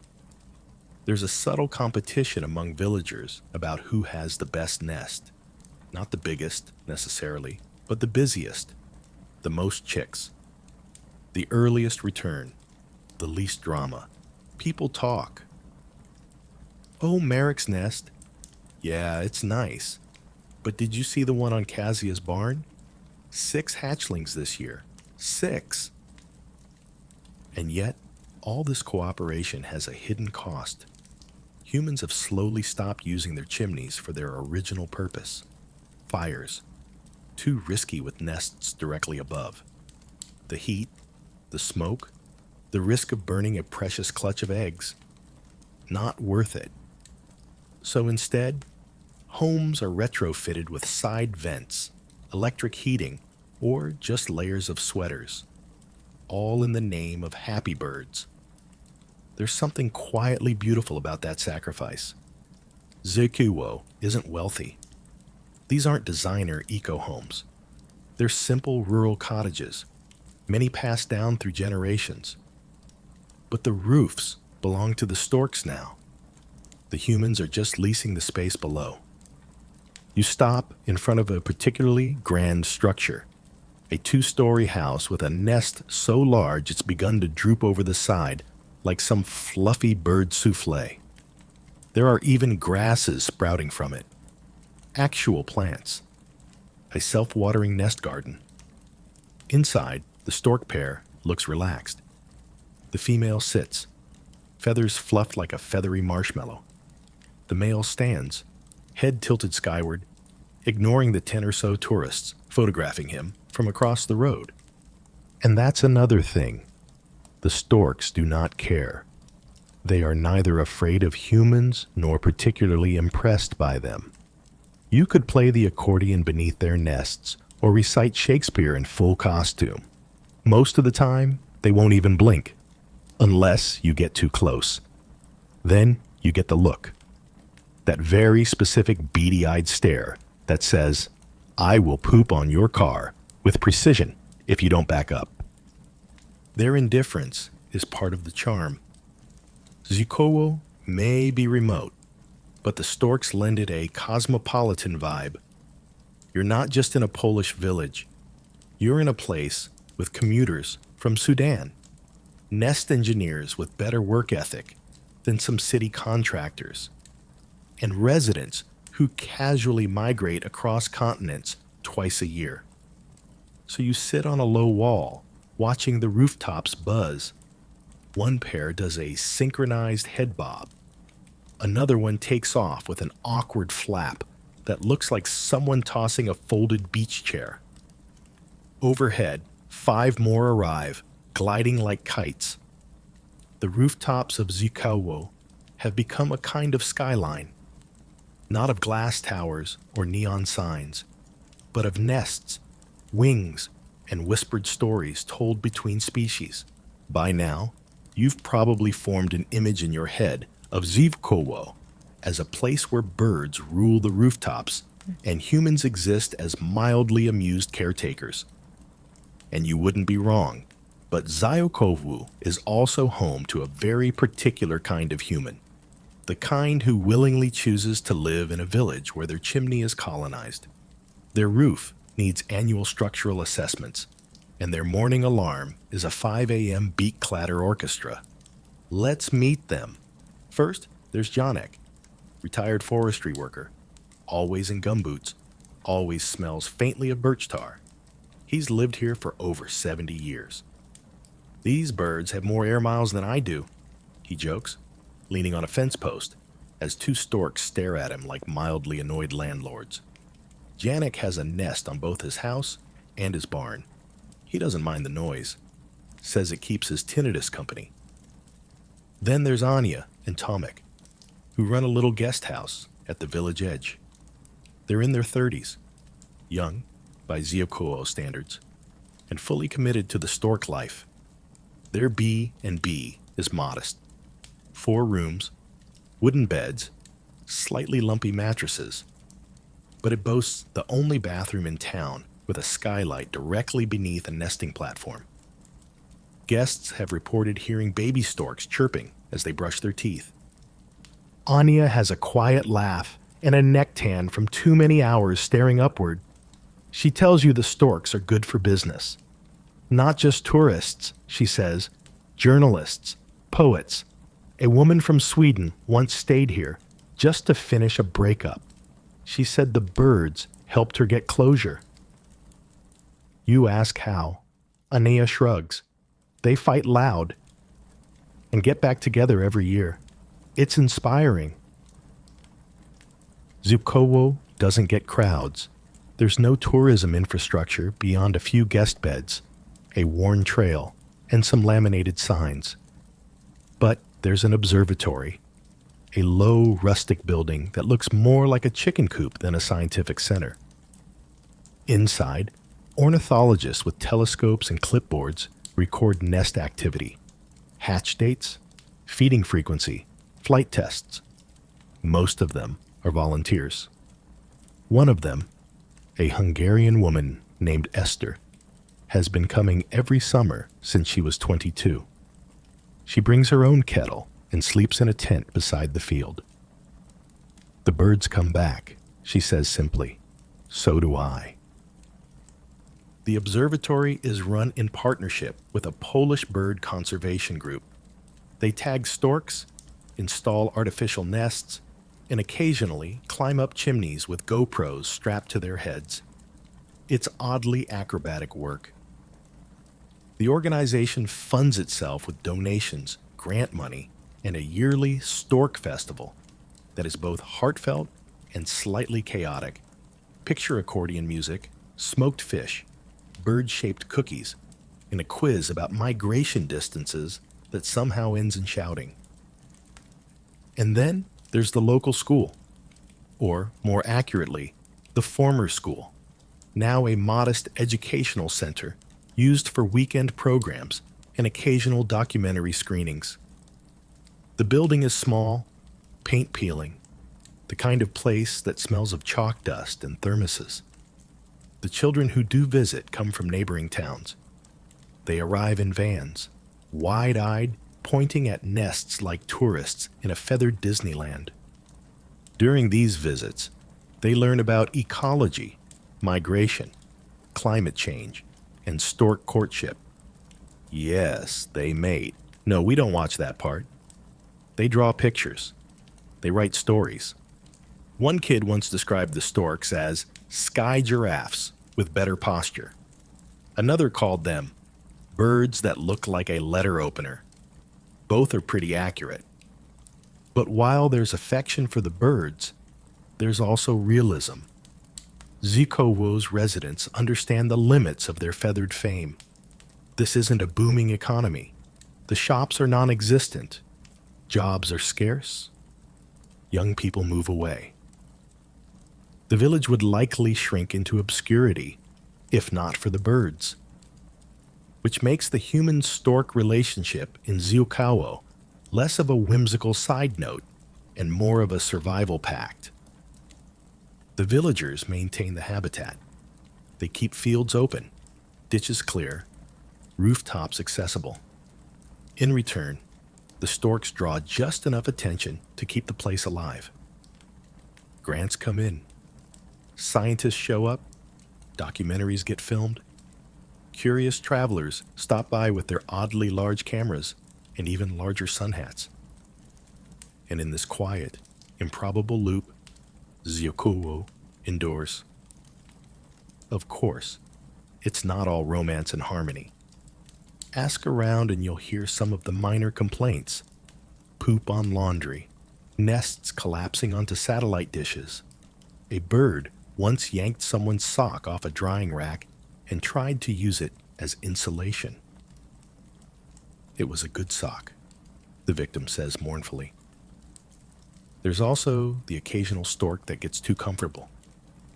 There's a subtle competition among villagers about who has the best nest. Not the biggest, necessarily, but the busiest, the most chicks, the earliest return, the least drama. People talk. Oh, Merrick's nest. Yeah, it's nice. But did you see the one on Kazia's barn? 6 hatchlings this year. 6! And yet, all this cooperation has a hidden cost. Humans have slowly stopped using their chimneys for their original purpose. Fires. Too risky with nests directly above. The heat, the smoke, the risk of burning a precious clutch of eggs. Not worth it. So instead, homes are retrofitted with side vents, electric heating, or just layers of sweaters. All in the name of happy birds. There's something quietly beautiful about that sacrifice. Zikuwo isn't wealthy. These aren't designer eco-homes. They're simple rural cottages, many passed down through generations. But the roofs belong to the storks now. The humans are just leasing the space below. You stop in front of a particularly grand structure, a 2-story house with a nest so large it's begun to droop over the side like some fluffy bird souffle. There are even grasses sprouting from it. Actual plants. A self-watering nest garden. Inside, the stork pair looks relaxed. The female sits, feathers fluffed like a feathery marshmallow. The male stands, head tilted skyward, ignoring the 10 or so tourists photographing him from across the road. And that's another thing. The storks do not care. They are neither afraid of humans nor particularly impressed by them. You could play the accordion beneath their nests or recite Shakespeare in full costume. Most of the time, they won't even blink, unless you get too close. Then you get the look. That very specific beady-eyed stare that says, "I will poop on your car with precision if you don't back up." Their indifference is part of the charm. Zikowo may be remote, but the storks lend it a cosmopolitan vibe. You're not just in a Polish village. You're in a place with commuters from Sudan, nest engineers with better work ethic than some city contractors, and residents who casually migrate across continents twice a year. So you sit on a low wall, watching the rooftops buzz. One pair does a synchronized head bob. Another one takes off with an awkward flap that looks like someone tossing a folded beach chair. Overhead, 5 more arrive, gliding like kites. The rooftops of Zikawo have become a kind of skyline, not of glass towers or neon signs, but of nests, wings, and whispered stories told between species. By now, you've probably formed an image in your head of Zivkowo as a place where birds rule the rooftops and humans exist as mildly amused caretakers. And you wouldn't be wrong, but Ziokovu is also home to a very particular kind of human, the kind who willingly chooses to live in a village where their chimney is colonized. Their roof needs annual structural assessments, and their morning alarm is a 5 a.m. beat clatter orchestra. Let's meet them. First, there's Janek, retired forestry worker, always in gumboots, always smells faintly of birch tar. He's lived here for over 70 years. These birds have more air miles than I do, he jokes, leaning on a fence post as 2 storks stare at him like mildly annoyed landlords. Janek has a nest on both his house and his barn. He doesn't mind the noise, says it keeps his tinnitus company. Then there's Anya and Tomek, who run a little guest house at the village edge. They're in their 30s, young by Ziokowo standards, and fully committed to the stork life. Their B&B is modest. 4 rooms, wooden beds, slightly lumpy mattresses, but it boasts the only bathroom in town with a skylight directly beneath a nesting platform. Guests have reported hearing baby storks chirping as they brush their teeth. Anya has a quiet laugh and a neck tan from too many hours staring upward. She tells you the storks are good for business. Not just tourists, she says, journalists, poets. A woman from Sweden once stayed here just to finish a breakup. She said the birds helped her get closure. You ask how. Anya shrugs. They fight loud and get back together every year. It's inspiring. Zivkowo doesn't get crowds. There's no tourism infrastructure beyond a few guest beds, a worn trail, and some laminated signs. But there's an observatory, a low, rustic building that looks more like a chicken coop than a scientific center. Inside, ornithologists with telescopes and clipboards record nest activity, hatch dates, feeding frequency, flight tests. Most of them are volunteers. One of them, a Hungarian woman named Esther, has been coming every summer since she was 22. She brings her own kettle and sleeps in a tent beside the field. The birds come back, she says simply. So do I. The observatory is run in partnership with a Polish bird conservation group. They tag storks, install artificial nests, and occasionally climb up chimneys with GoPros strapped to their heads. It's oddly acrobatic work. The organization funds itself with donations, grant money, and a yearly stork festival that is both heartfelt and slightly chaotic. Picture accordion music, smoked fish, bird-shaped cookies, and a quiz about migration distances that somehow ends in shouting. And then there's the local school, or more accurately, the former school, now a modest educational center used for weekend programs and occasional documentary screenings. The building is small, paint peeling, the kind of place that smells of chalk dust and thermoses. The children who do visit come from neighboring towns. They arrive in vans, wide-eyed, pointing at nests like tourists in a feathered Disneyland. During these visits, they learn about ecology, migration, climate change, and stork courtship. Yes, they mate. No, we don't watch that part. They draw pictures. They write stories. One kid once described the storks as sky giraffes with better posture. Another called them birds that look like a letter opener. Both are pretty accurate. But while there's affection for the birds, there's also realism. Zikowo's residents understand the limits of their feathered fame. This isn't a booming economy. The shops are non-existent. Jobs are scarce. Young people move away. The village would likely shrink into obscurity, if not for the birds, which makes the human-stork relationship in Ziukawa less of a whimsical side note and more of a survival pact. The villagers maintain the habitat. They keep fields open, ditches clear, rooftops accessible. In return, the storks draw just enough attention to keep the place alive. Grants come in. Scientists show up. Documentaries get filmed. Curious travelers stop by with their oddly large cameras and even larger sun hats. And in this quiet, improbable loop, Ziokuwo endures. Of course, it's not all romance and harmony. Ask around and you'll hear some of the minor complaints. Poop on laundry, nests collapsing onto satellite dishes. A bird once yanked someone's sock off a drying rack and tried to use it as insulation. It was a good sock, the victim says mournfully. There's also the occasional stork that gets too comfortable,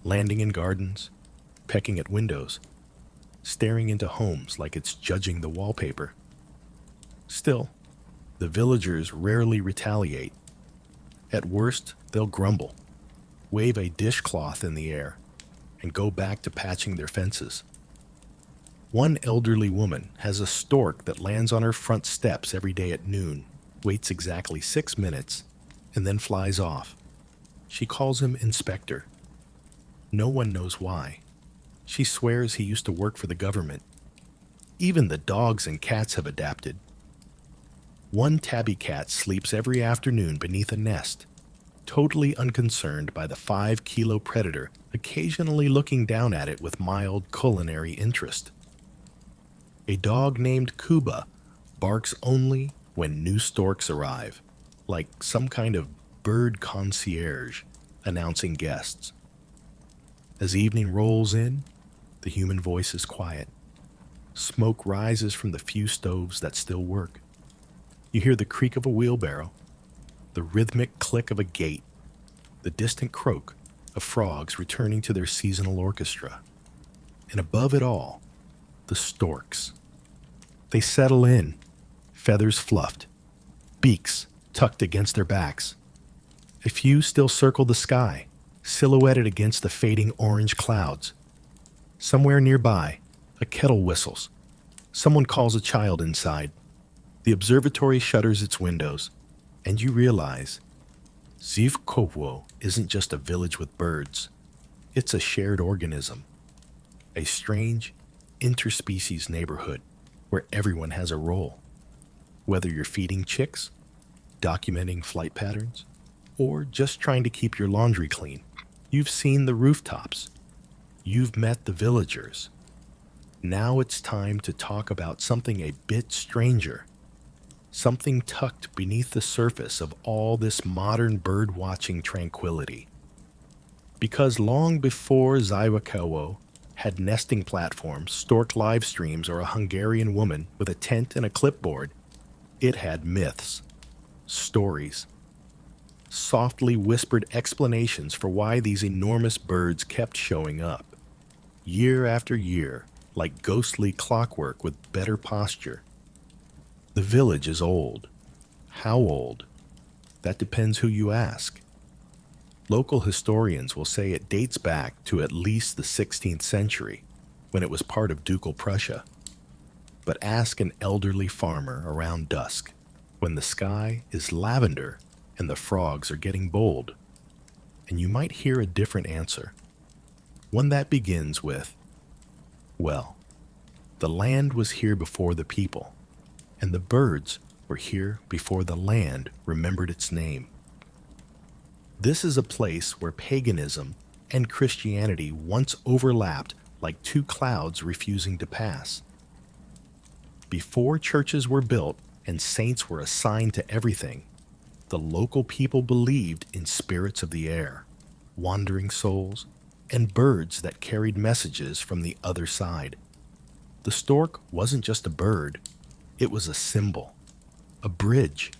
landing in gardens, pecking at windows, staring into homes like it's judging the wallpaper. Still, the villagers rarely retaliate. At worst, they'll grumble, wave a dishcloth in the air, and go back to patching their fences. One elderly woman has a stork that lands on her front steps every day at noon, waits exactly 6 minutes, and then flies off. She calls him Inspector. No one knows why. She swears he used to work for the government. Even the dogs and cats have adapted. One tabby cat sleeps every afternoon beneath a nest, totally unconcerned by the 5-kilo predator occasionally looking down at it with mild culinary interest. A dog named Kuba barks only when new storks arrive, like some kind of bird concierge announcing guests. As evening rolls in, the human voice is quiet. Smoke rises from the few stoves that still work. You hear the creak of a wheelbarrow, the rhythmic click of a gate, the distant croak of frogs returning to their seasonal orchestra. And above it all, the storks. They settle in, feathers fluffed, beaks tucked against their backs. A few still circle the sky, silhouetted against the fading orange clouds. Somewhere nearby, a kettle whistles. Someone calls a child inside. The observatory shutters its windows, and you realize Zivkovo isn't just a village with birds. It's a shared organism, a strange, interspecies neighborhood where everyone has a role. Whether you're feeding chicks, documenting flight patterns, or just trying to keep your laundry clean, you've seen the rooftops. You've met the villagers. Now it's time to talk about something a bit stranger, something tucked beneath the surface of all this modern bird-watching tranquility. Because long before Ziwakawo had nesting platforms, stork live streams, or a Hungarian woman with a tent and a clipboard, it had myths, stories, softly whispered explanations for why these enormous birds kept showing up, year after year, like ghostly clockwork with better posture. The village is old. How old? That depends who you ask. Local historians will say it dates back to at least the 16th century, when it was part of Ducal Prussia. But ask an elderly farmer around dusk, when the sky is lavender and the frogs are getting bold, and you might hear a different answer. One that begins with, well, the land was here before the people, and the birds were here before the land remembered its name. This is a place where paganism and Christianity once overlapped like two clouds refusing to pass. Before churches were built and saints were assigned to everything, the local people believed in spirits of the air, wandering souls, and birds that carried messages from the other side. The stork wasn't just a bird, it was a symbol, a bridge.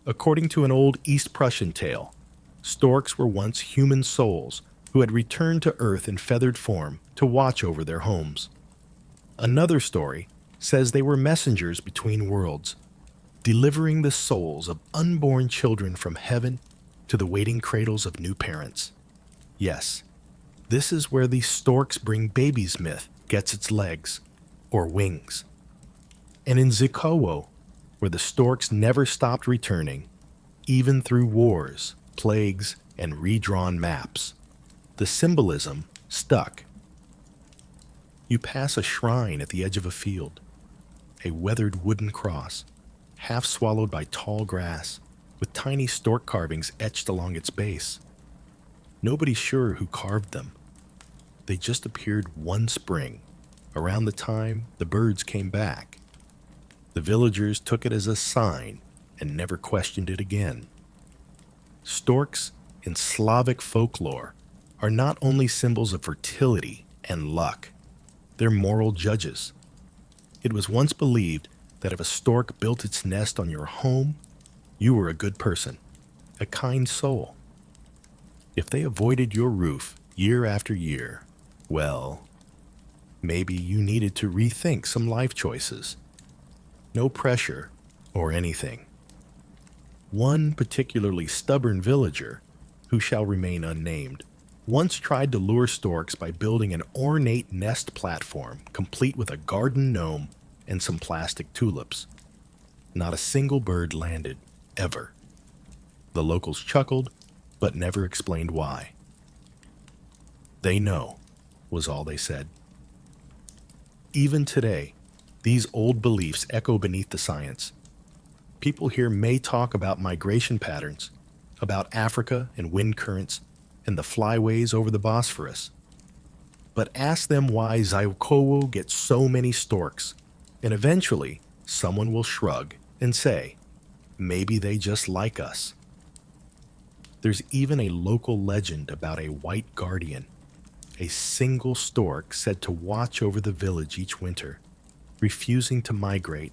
According to an old East Prussian tale, storks were once human souls who had returned to Earth in feathered form to watch over their homes. Another story says they were messengers between worlds, delivering the souls of unborn children from heaven to the waiting cradles of new parents. Yes, this is where the storks bring babies myth gets its legs, or wings. And in Zikowo, where the storks never stopped returning, even through wars, plagues, and redrawn maps, the symbolism stuck. You pass a shrine at the edge of a field, a weathered wooden cross, half swallowed by tall grass, with tiny stork carvings etched along its base. Nobody's sure who carved them. They just appeared one spring, around the time the birds came back. The villagers took it as a sign and never questioned it again. Storks in Slavic folklore are not only symbols of fertility and luck, they're moral judges. It was once believed that if a stork built its nest on your home, you were a good person, a kind soul. If they avoided your roof year after year, well, maybe you needed to rethink some life choices. No pressure or anything. One particularly stubborn villager, who shall remain unnamed, once tried to lure storks by building an ornate nest platform complete with a garden gnome and some plastic tulips. Not a single bird landed, ever. The locals chuckled, but never explained why. They know, was all they said. Even today, these old beliefs echo beneath the science. People here may talk about migration patterns, about Africa and wind currents, and the flyways over the Bosphorus. But ask them why Zikowo gets so many storks, and eventually someone will shrug and say, maybe they just like us. There's even a local legend about a white guardian, a single stork said to watch over the village each winter, refusing to migrate,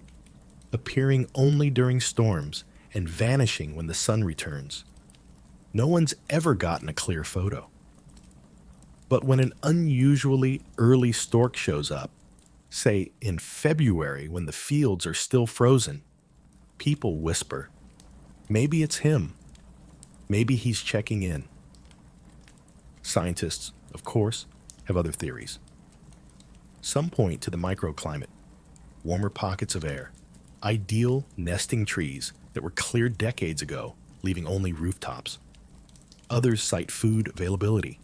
appearing only during storms and vanishing when the sun returns. No one's ever gotten a clear photo. But when an unusually early stork shows up, say in February when the fields are still frozen, people whisper, maybe it's him. Maybe he's checking in. Scientists, of course, have other theories. Some point to the microclimate, warmer pockets of air, ideal nesting trees that were cleared decades ago, leaving only rooftops. Others cite food availability,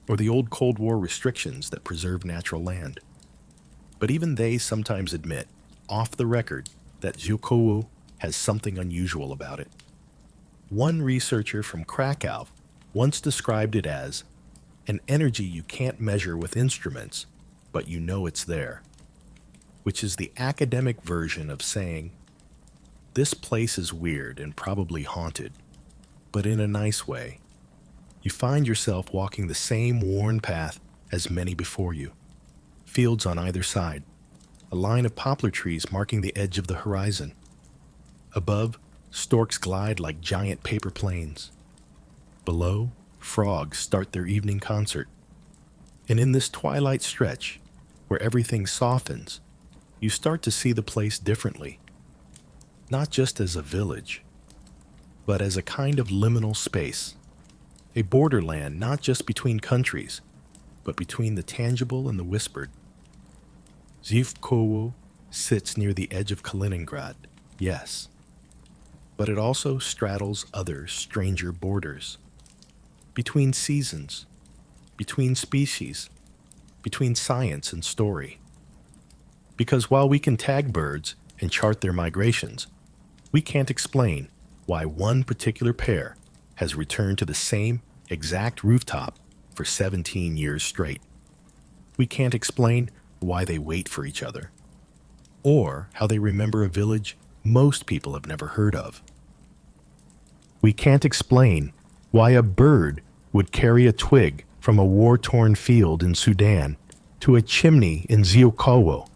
or the old Cold War restrictions that preserve natural land. But even they sometimes admit, off the record, that Zikowo has something unusual about it. One researcher from Krakow once described it as an energy you can't measure with instruments, but you know it's there, which is the academic version of saying, this place is weird and probably haunted, but in a nice way. You find yourself walking the same worn path as many before you. Fields on either side, a line of poplar trees marking the edge of the horizon. Above, storks glide like giant paper planes. Below, frogs start their evening concert. And in this twilight stretch, where everything softens, you start to see the place differently. Not just as a village, but as a kind of liminal space. A borderland not just between countries, but between the tangible and the whispered. Zikowo sits near the edge of Kaliningrad, yes, but it also straddles other stranger borders. Between seasons, between species, between science and story. Because while we can tag birds and chart their migrations, we can't explain why one particular pair has returned to the same exact rooftop for 17 years straight. We can't explain why they wait for each other, or how they remember a village most people have never heard of. We can't explain why a bird would carry a twig from a war-torn field in Sudan to a chimney in Ziukowo,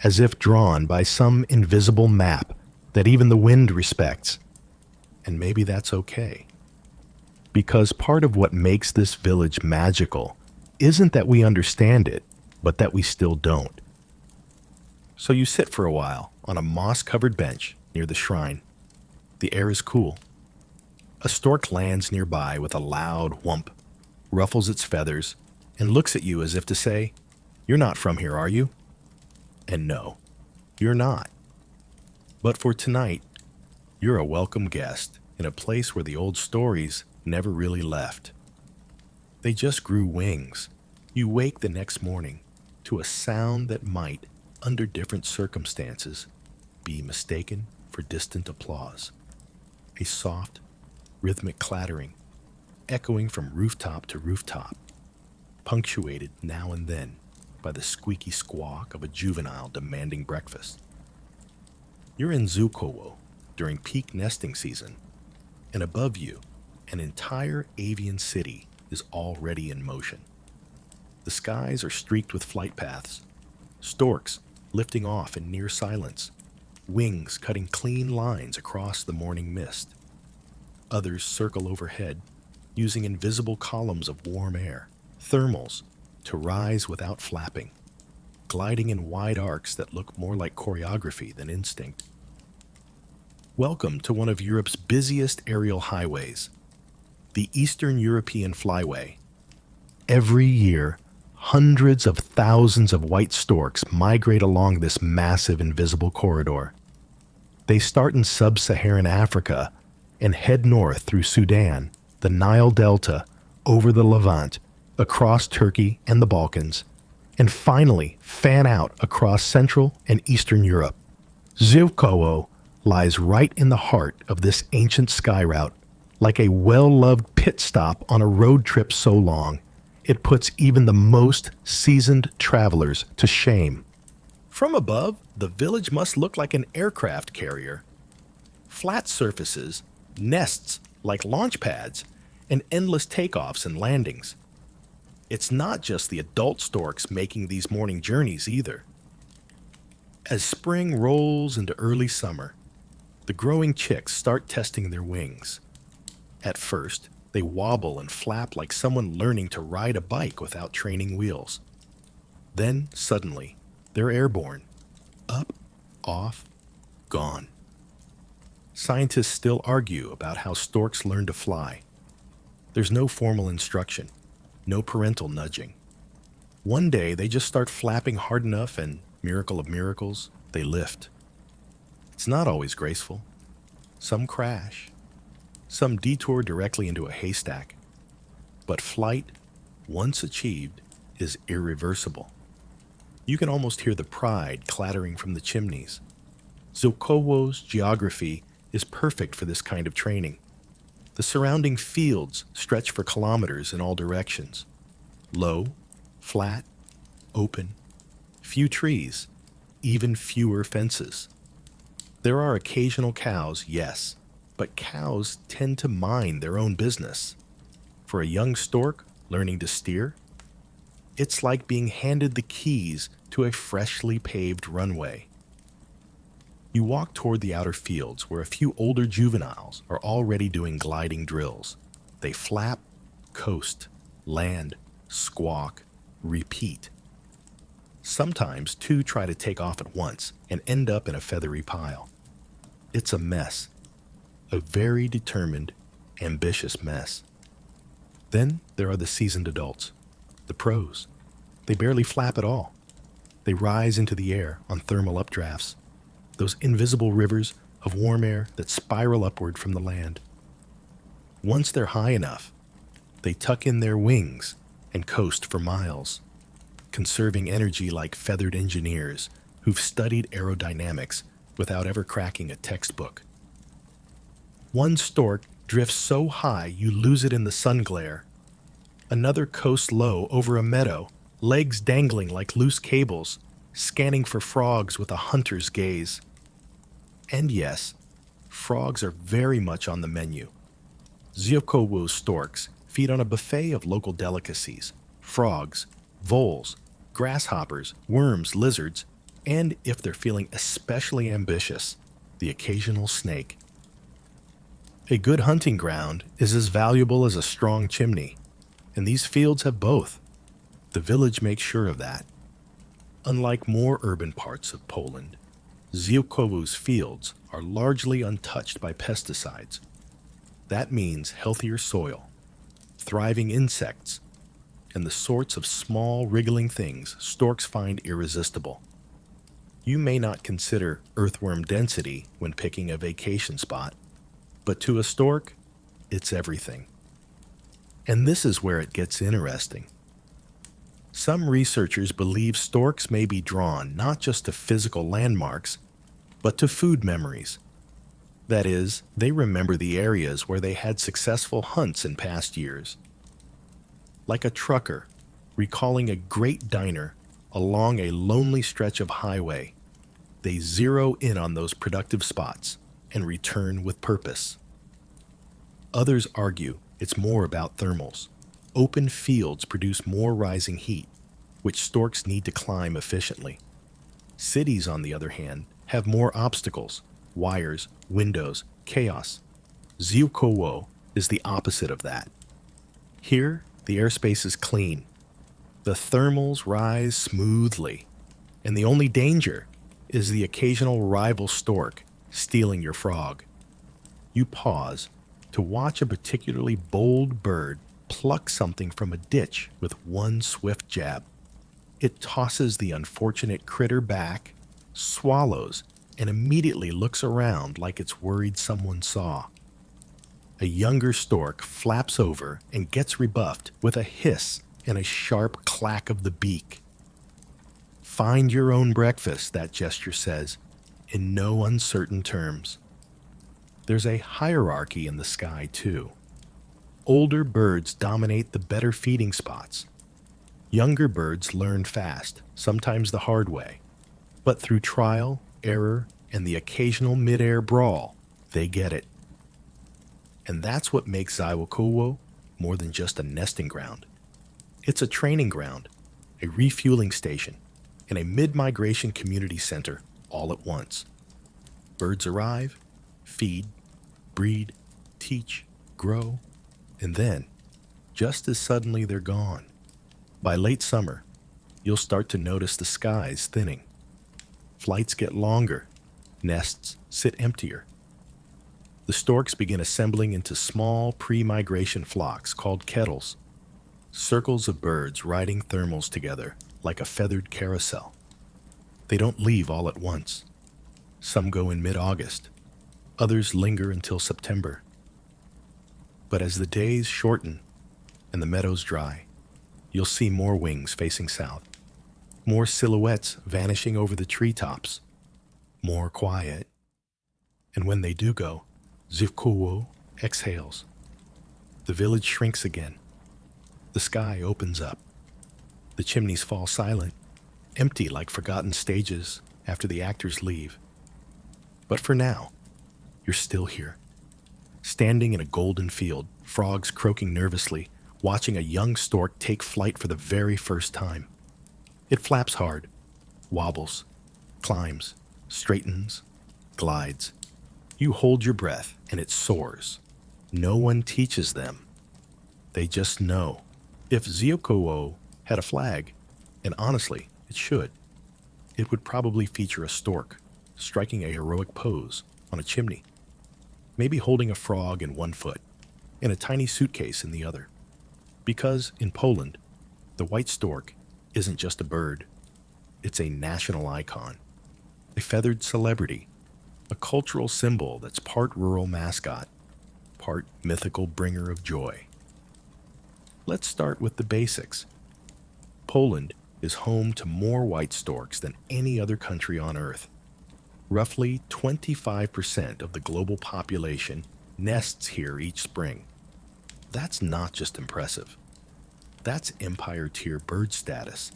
as if drawn by some invisible map that even the wind respects. And maybe that's okay. Because part of what makes this village magical isn't that we understand it, but that we still don't. So you sit for a while on a moss-covered bench near the shrine. The air is cool. A stork lands nearby with a loud whump, ruffles its feathers, and looks at you as if to say, "You're not from here, are you?" And no, you're not. But for tonight, you're a welcome guest in a place where the old stories never really left. They just grew wings. You wake the next morning to a sound that might, under different circumstances, be mistaken for distant applause. A soft, rhythmic clattering, echoing from rooftop to rooftop, punctuated now and then by the squeaky squawk of a juvenile demanding breakfast. You're in Zukowo during peak nesting season, and above you, an entire avian city is already in motion. The skies are streaked with flight paths, storks lifting off in near silence, wings cutting clean lines across the morning mist. Others circle overhead, using invisible columns of warm air, thermals, to rise without flapping, gliding in wide arcs that look more like choreography than instinct. Welcome to one of Europe's busiest aerial highways, the Eastern European Flyway. Every year, hundreds of thousands of white storks migrate along this massive invisible corridor. They start in sub-Saharan Africa and head north through Sudan, the Nile Delta, over the Levant, across Turkey and the Balkans, and finally fan out across Central and Eastern Europe. Zivkowo lies right in the heart of this ancient sky route, like a well-loved pit stop on a road trip so long, it puts even the most seasoned travelers to shame. From above, the village must look like an aircraft carrier. Flat surfaces, nests like launch pads, and endless takeoffs and landings. It's not just the adult storks making these morning journeys either. As spring rolls into early summer, the growing chicks start testing their wings. At first, they wobble and flap like someone learning to ride a bike without training wheels. Then, suddenly, they're airborne. Up, off, gone. Scientists still argue about how storks learn to fly. There's no formal instruction, no parental nudging. One day, they just start flapping hard enough and, miracle of miracles, they lift. It's not always graceful. Some crash. Some detour directly into a haystack. But flight, once achieved, is irreversible. You can almost hear the pride clattering from the chimneys. Zukowo's geography is perfect for this kind of training. The surrounding fields stretch for kilometers in all directions. Low, flat, open, few trees, even fewer fences. There are occasional cows, yes, but cows tend to mind their own business. For a young stork learning to steer, it's like being handed the keys to a freshly paved runway. You walk toward the outer fields where a few older juveniles are already doing gliding drills. They flap, coast, land, squawk, repeat. Sometimes two try to take off at once and end up in a feathery pile. It's a mess. A very determined, ambitious mess. Then there are the seasoned adults, the pros. They barely flap at all. They rise into the air on thermal updrafts, those invisible rivers of warm air that spiral upward from the land. Once they're high enough, they tuck in their wings and coast for miles, conserving energy like feathered engineers who've studied aerodynamics without ever cracking a textbook. One stork drifts so high you lose it in the sun glare. Another coasts low over a meadow, legs dangling like loose cables, scanning for frogs with a hunter's gaze. And yes, frogs are very much on the menu. Ziokowo storks feed on a buffet of local delicacies: frogs, voles, grasshoppers, worms, lizards, and if they're feeling especially ambitious, the occasional snake. A good hunting ground is as valuable as a strong chimney, and these fields have both. The village makes sure of that. Unlike more urban parts of Poland, Ziokowo's fields are largely untouched by pesticides. That means healthier soil, thriving insects, and the sorts of small wriggling things storks find irresistible. You may not consider earthworm density when picking a vacation spot, but to a stork, it's everything. And this is where it gets interesting. Some researchers believe storks may be drawn not just to physical landmarks, but to food memories. That is, they remember the areas where they had successful hunts in past years. Like a trucker recalling a great diner along a lonely stretch of highway, they zero in on those productive spots and return with purpose. Others argue it's more about thermals. Open fields produce more rising heat, which storks need to climb efficiently. Cities, on the other hand, have more obstacles: wires, windows, chaos. Ziokowo is the opposite of that. Here, the airspace is clean. The thermals rise smoothly, and the only danger is the occasional rival stork stealing your frog. You pause to watch a particularly bold bird pluck something from a ditch with one swift jab. It tosses the unfortunate critter back, swallows, and immediately looks around like it's worried someone saw. A younger stork flaps over and gets rebuffed with a hiss and a sharp clack of the beak. Find your own breakfast, that gesture says, in no uncertain terms. There's a hierarchy in the sky, too. Older birds dominate the better feeding spots. Younger birds learn fast, sometimes the hard way, but through trial, error, and the occasional mid-air brawl, they get it. And that's what makes Ziokowo more than just a nesting ground. It's a training ground, a refueling station, and a mid-migration community center all at once. Birds arrive, feed, breed, teach, grow, and then, just as suddenly they're gone. By late summer, you'll start to notice the skies thinning. Flights get longer, nests sit emptier. The storks begin assembling into small pre-migration flocks called kettles, circles of birds riding thermals together like a feathered carousel. They don't leave all at once. Some go in mid-August, others linger until September. But as the days shorten and the meadows dry, you'll see more wings facing south, more silhouettes vanishing over the treetops, more quiet. And when they do go, Ziokowo exhales. The village shrinks again. The sky opens up. The chimneys fall silent, empty like forgotten stages after the actors leave. But for now, you're still here, standing in a golden field, frogs croaking nervously, watching a young stork take flight for the very first time. It flaps hard, wobbles, climbs, straightens, glides. You hold your breath and it soars. No one teaches them. They just know. If Ziokowo had a flag, and honestly, it should, it would probably feature a stork striking a heroic pose on a chimney, maybe holding a frog in one foot and a tiny suitcase in the other. Because in Poland, the white stork isn't just a bird, it's a national icon, a feathered celebrity, a cultural symbol that's part rural mascot, part mythical bringer of joy. Let's start with the basics. Poland is home to more white storks than any other country on Earth. Roughly 25% of the global population nests here each spring. That's not just impressive. That's empire-tier bird status.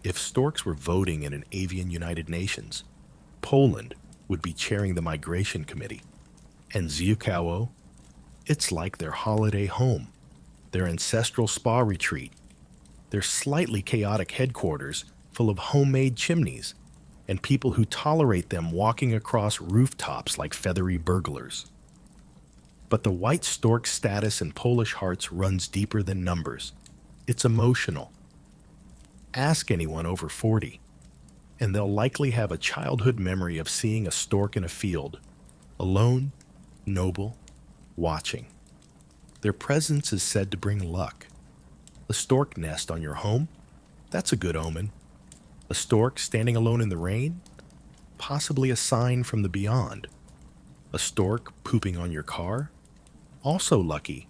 If storks were voting in an avian United Nations, Poland would be chairing the migration committee. And Zhukowo, it's like their holiday home, their ancestral spa retreat, their slightly chaotic headquarters full of homemade chimneys and people who tolerate them walking across rooftops like feathery burglars. But the white stork's status in Polish hearts runs deeper than numbers. It's emotional. Ask anyone over 40, and they'll likely have a childhood memory of seeing a stork in a field, alone, noble, watching. Their presence is said to bring luck. A stork nest on your home? That's a good omen. A stork standing alone in the rain? Possibly a sign from the beyond. A stork pooping on your car? Also lucky,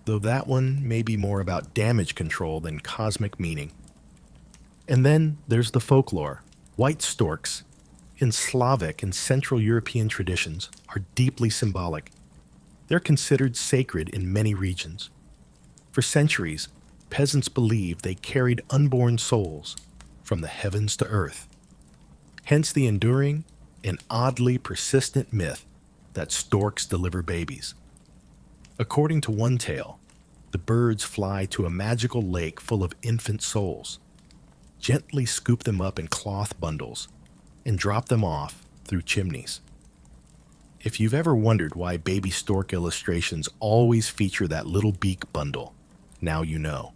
though that one may be more about damage control than cosmic meaning. And then there's the folklore. White storks, in Slavic and Central European traditions, are deeply symbolic. They're considered sacred in many regions. For centuries, peasants believed they carried unborn souls from the heavens to earth. Hence the enduring and oddly persistent myth that storks deliver babies. According to one tale, the birds fly to a magical lake full of infant souls, gently scoop them up in cloth bundles, and drop them off through chimneys. If you've ever wondered why baby stork illustrations always feature that little beak bundle, now you know.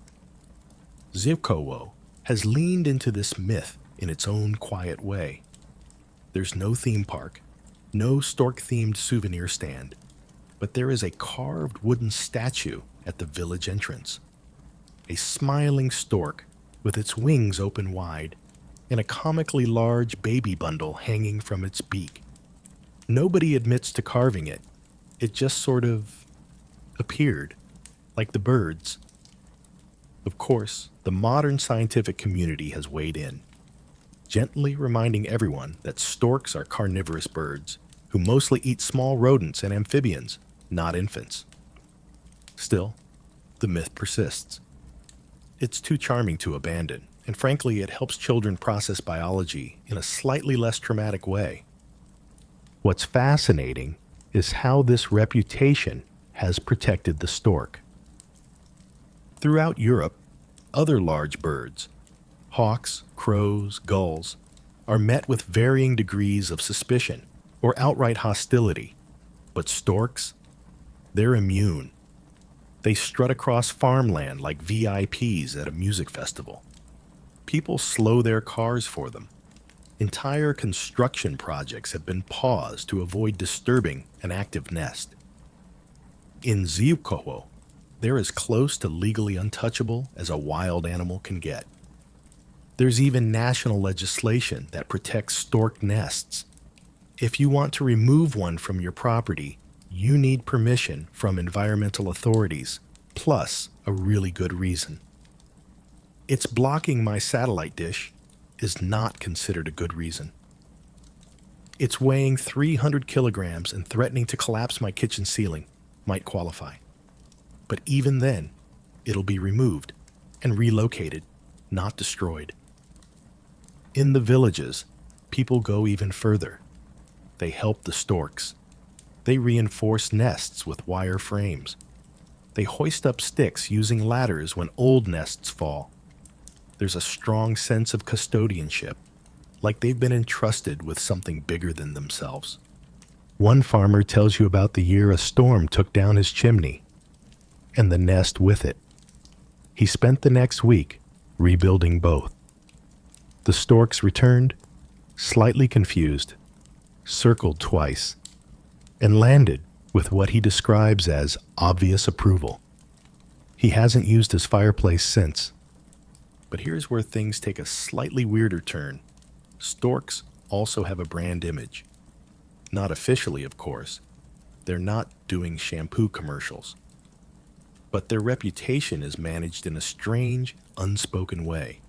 Zhukowo has leaned into this myth in its own quiet way. There's no theme park, no stork-themed souvenir stand, but there is a carved wooden statue at the village entrance. A smiling stork with its wings open wide and a comically large baby bundle hanging from its beak. Nobody admits to carving it. It just sort of appeared, like the birds. Of course, the modern scientific community has weighed in, gently reminding everyone that storks are carnivorous birds who mostly eat small rodents and amphibians, not infants. Still, the myth persists. It's too charming to abandon, and frankly, it helps children process biology in a slightly less traumatic way. What's fascinating is how this reputation has protected the stork. Throughout Europe, other large birds, hawks, crows, gulls, are met with varying degrees of suspicion or outright hostility. But storks, they're immune. They strut across farmland like VIPs at a music festival. People slow their cars for them. Entire construction projects have been paused to avoid disturbing an active nest. In Zhukowo, they're as close to legally untouchable as a wild animal can get. There's even national legislation that protects stork nests. If you want to remove one from your property, you need permission from environmental authorities, plus a really good reason. It's blocking my satellite dish is not considered a good reason. It's weighing 300 kilograms and threatening to collapse my kitchen ceiling might qualify. But even then, it'll be removed and relocated, not destroyed. In the villages, people go even further. They help the storks. They reinforce nests with wire frames. They hoist up sticks using ladders when old nests fall. There's a strong sense of custodianship, like they've been entrusted with something bigger than themselves. One farmer tells you about the year a storm took down his chimney, and the nest with it. He spent the next week rebuilding both. The storks returned, slightly confused, circled twice, and landed with what he describes as obvious approval. He hasn't used his fireplace since. But here's where things take a slightly weirder turn. Storks also have a brand image. Not officially, of course. They're not doing shampoo commercials. But their reputation is managed in a strange, unspoken way.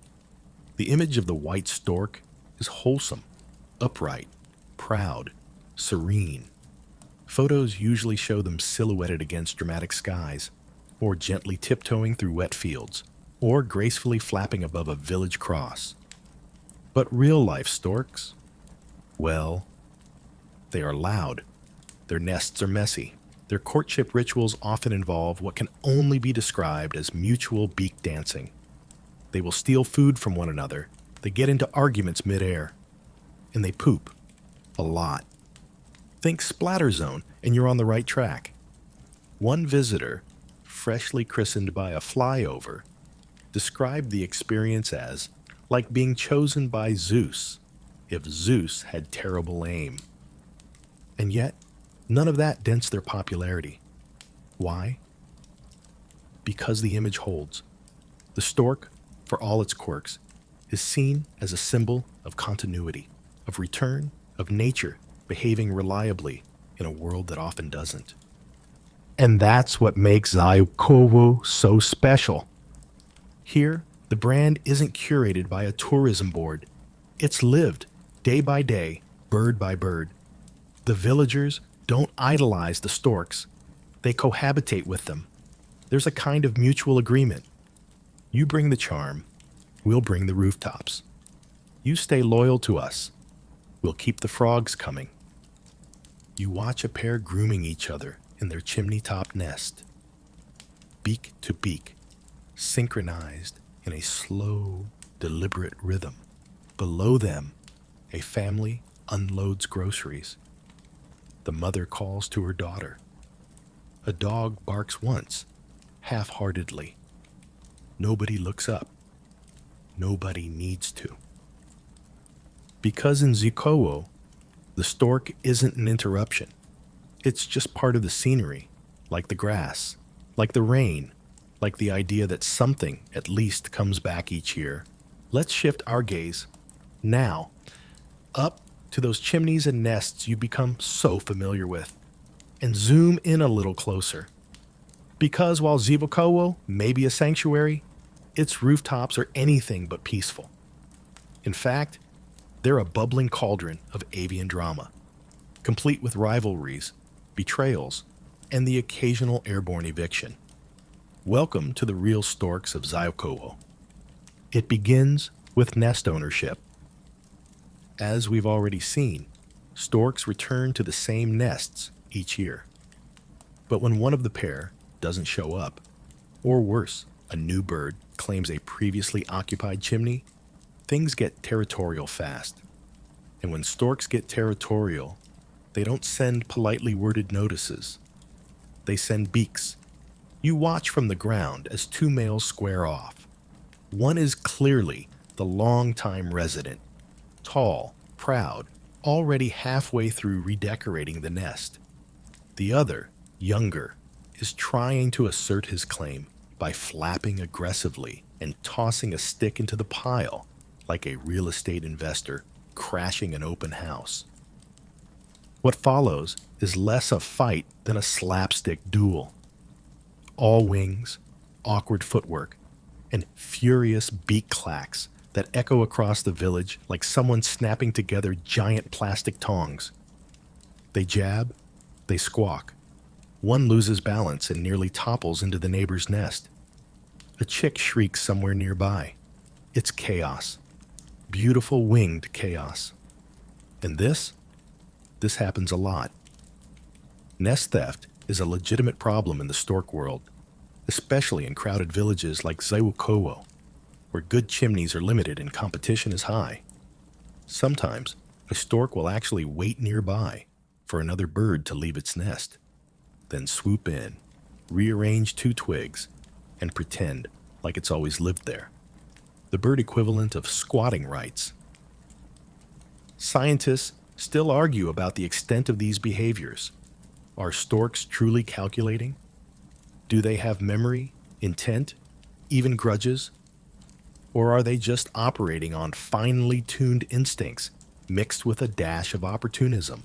The image of the white stork is wholesome, upright, proud, serene. Photos usually show them silhouetted against dramatic skies, or gently tiptoeing through wet fields, or gracefully flapping above a village cross. But real-life storks? Well, they are loud. Their nests are messy. Their courtship rituals often involve what can only be described as mutual beak dancing. They will steal food from one another. They get into arguments mid-air. And they poop. A lot. Think splatter zone, and you're on the right track. One visitor, freshly christened by a flyover, described the experience as like being chosen by Zeus if Zeus had terrible aim. And yet, none of that dents their popularity. Why? Because the image holds. The stork, for all its quirks, is seen as a symbol of continuity, of return, of nature behaving reliably in a world that often doesn't. And that's what makes Zayukovo so special. Here, the brand isn't curated by a tourism board. It's lived, day by day, bird by bird. The villagers don't idolize the storks. They cohabitate with them. There's a kind of mutual agreement. You bring the charm, we'll bring the rooftops. You stay loyal to us, we'll keep the frogs coming. You watch a pair grooming each other in their chimney-top nest, beak to beak, synchronized in a slow, deliberate rhythm. Below them, a family unloads groceries. The mother calls to her daughter. A dog barks once, half-heartedly. Nobody looks up. Nobody needs to. Because in Zikowo, the stork isn't an interruption. It's just part of the scenery, like the grass, like the rain, like the idea that something at least comes back each year. Let's shift our gaze, now, up to those chimneys and nests you become so familiar with, and zoom in a little closer. Because while Zibukowo may be a sanctuary, its rooftops are anything but peaceful. In fact, they're a bubbling cauldron of avian drama, complete with rivalries, betrayals, and the occasional airborne eviction. Welcome to the real storks of Zayukowo. It begins with nest ownership. As we've already seen, storks return to the same nests each year. But when one of the pair doesn't show up, or worse, a new bird claims a previously occupied chimney, things get territorial fast. And when storks get territorial, they don't send politely worded notices. They send beaks. You watch from the ground as two males square off. One is clearly the longtime resident, tall, proud, already halfway through redecorating the nest. The other, younger, is trying to assert his claim by flapping aggressively and tossing a stick into the pile like a real estate investor crashing an open house. What follows is less a fight than a slapstick duel. All wings, awkward footwork, and furious beak clacks that echo across the village like someone snapping together giant plastic tongs. They jab, they squawk. One loses balance and nearly topples into the neighbor's nest. A chick shrieks somewhere nearby. It's chaos. Beautiful winged chaos. And this happens a lot. Nest theft is a legitimate problem in the stork world, especially in crowded villages like Zayukowo, where good chimneys are limited and competition is high. Sometimes, a stork will actually wait nearby for another bird to leave its nest, then swoop in, rearrange two twigs, and pretend like it's always lived there. The bird equivalent of squatting rights. Scientists still argue about the extent of these behaviors. Are storks truly calculating? Do they have memory, intent, even grudges? Or are they just operating on finely tuned instincts mixed with a dash of opportunism?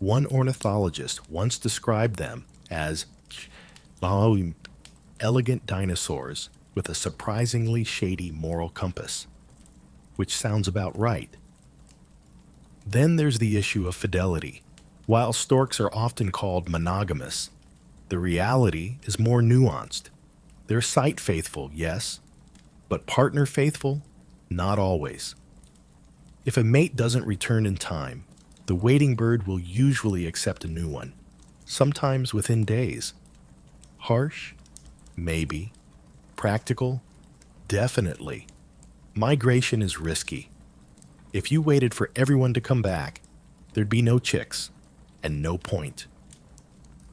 One ornithologist once described them as elegant dinosaurs with a surprisingly shady moral compass, which sounds about right. Then there's the issue of fidelity. While storks are often called monogamous, the reality is more nuanced. They're site faithful, yes, but partner faithful, not always. If a mate doesn't return in time, the waiting bird will usually accept a new one, sometimes within days. Harsh? Maybe. Practical? Definitely. Migration is risky. If you waited for everyone to come back, there'd be no chicks and no point.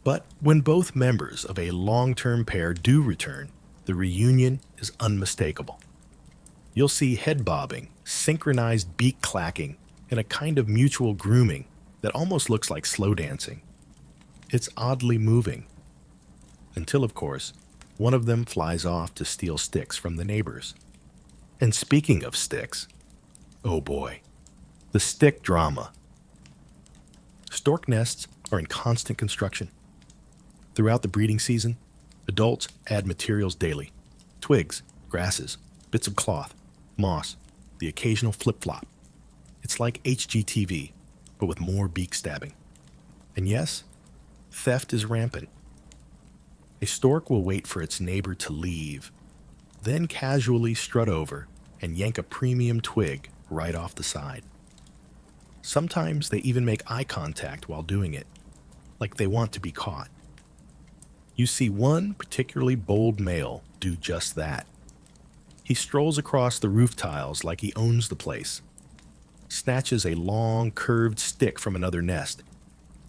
But when both members of a long-term pair do return, the reunion is unmistakable. You'll see head bobbing, synchronized beak clacking, and a kind of mutual grooming that almost looks like slow dancing. It's oddly moving. Until, of course, one of them flies off to steal sticks from the neighbors. And speaking of sticks, oh boy, the stick drama. Stork nests are in constant construction. Throughout the breeding season, adults add materials daily: twigs, grasses, bits of cloth, moss, the occasional flip-flop. It's like HGTV, but with more beak stabbing. And yes, theft is rampant. A stork will wait for its neighbor to leave, then casually strut over and yank a premium twig right off the side. Sometimes they even make eye contact while doing it, like they want to be caught. You see one particularly bold male do just that. He strolls across the roof tiles like he owns the place, snatches a long, curved stick from another nest,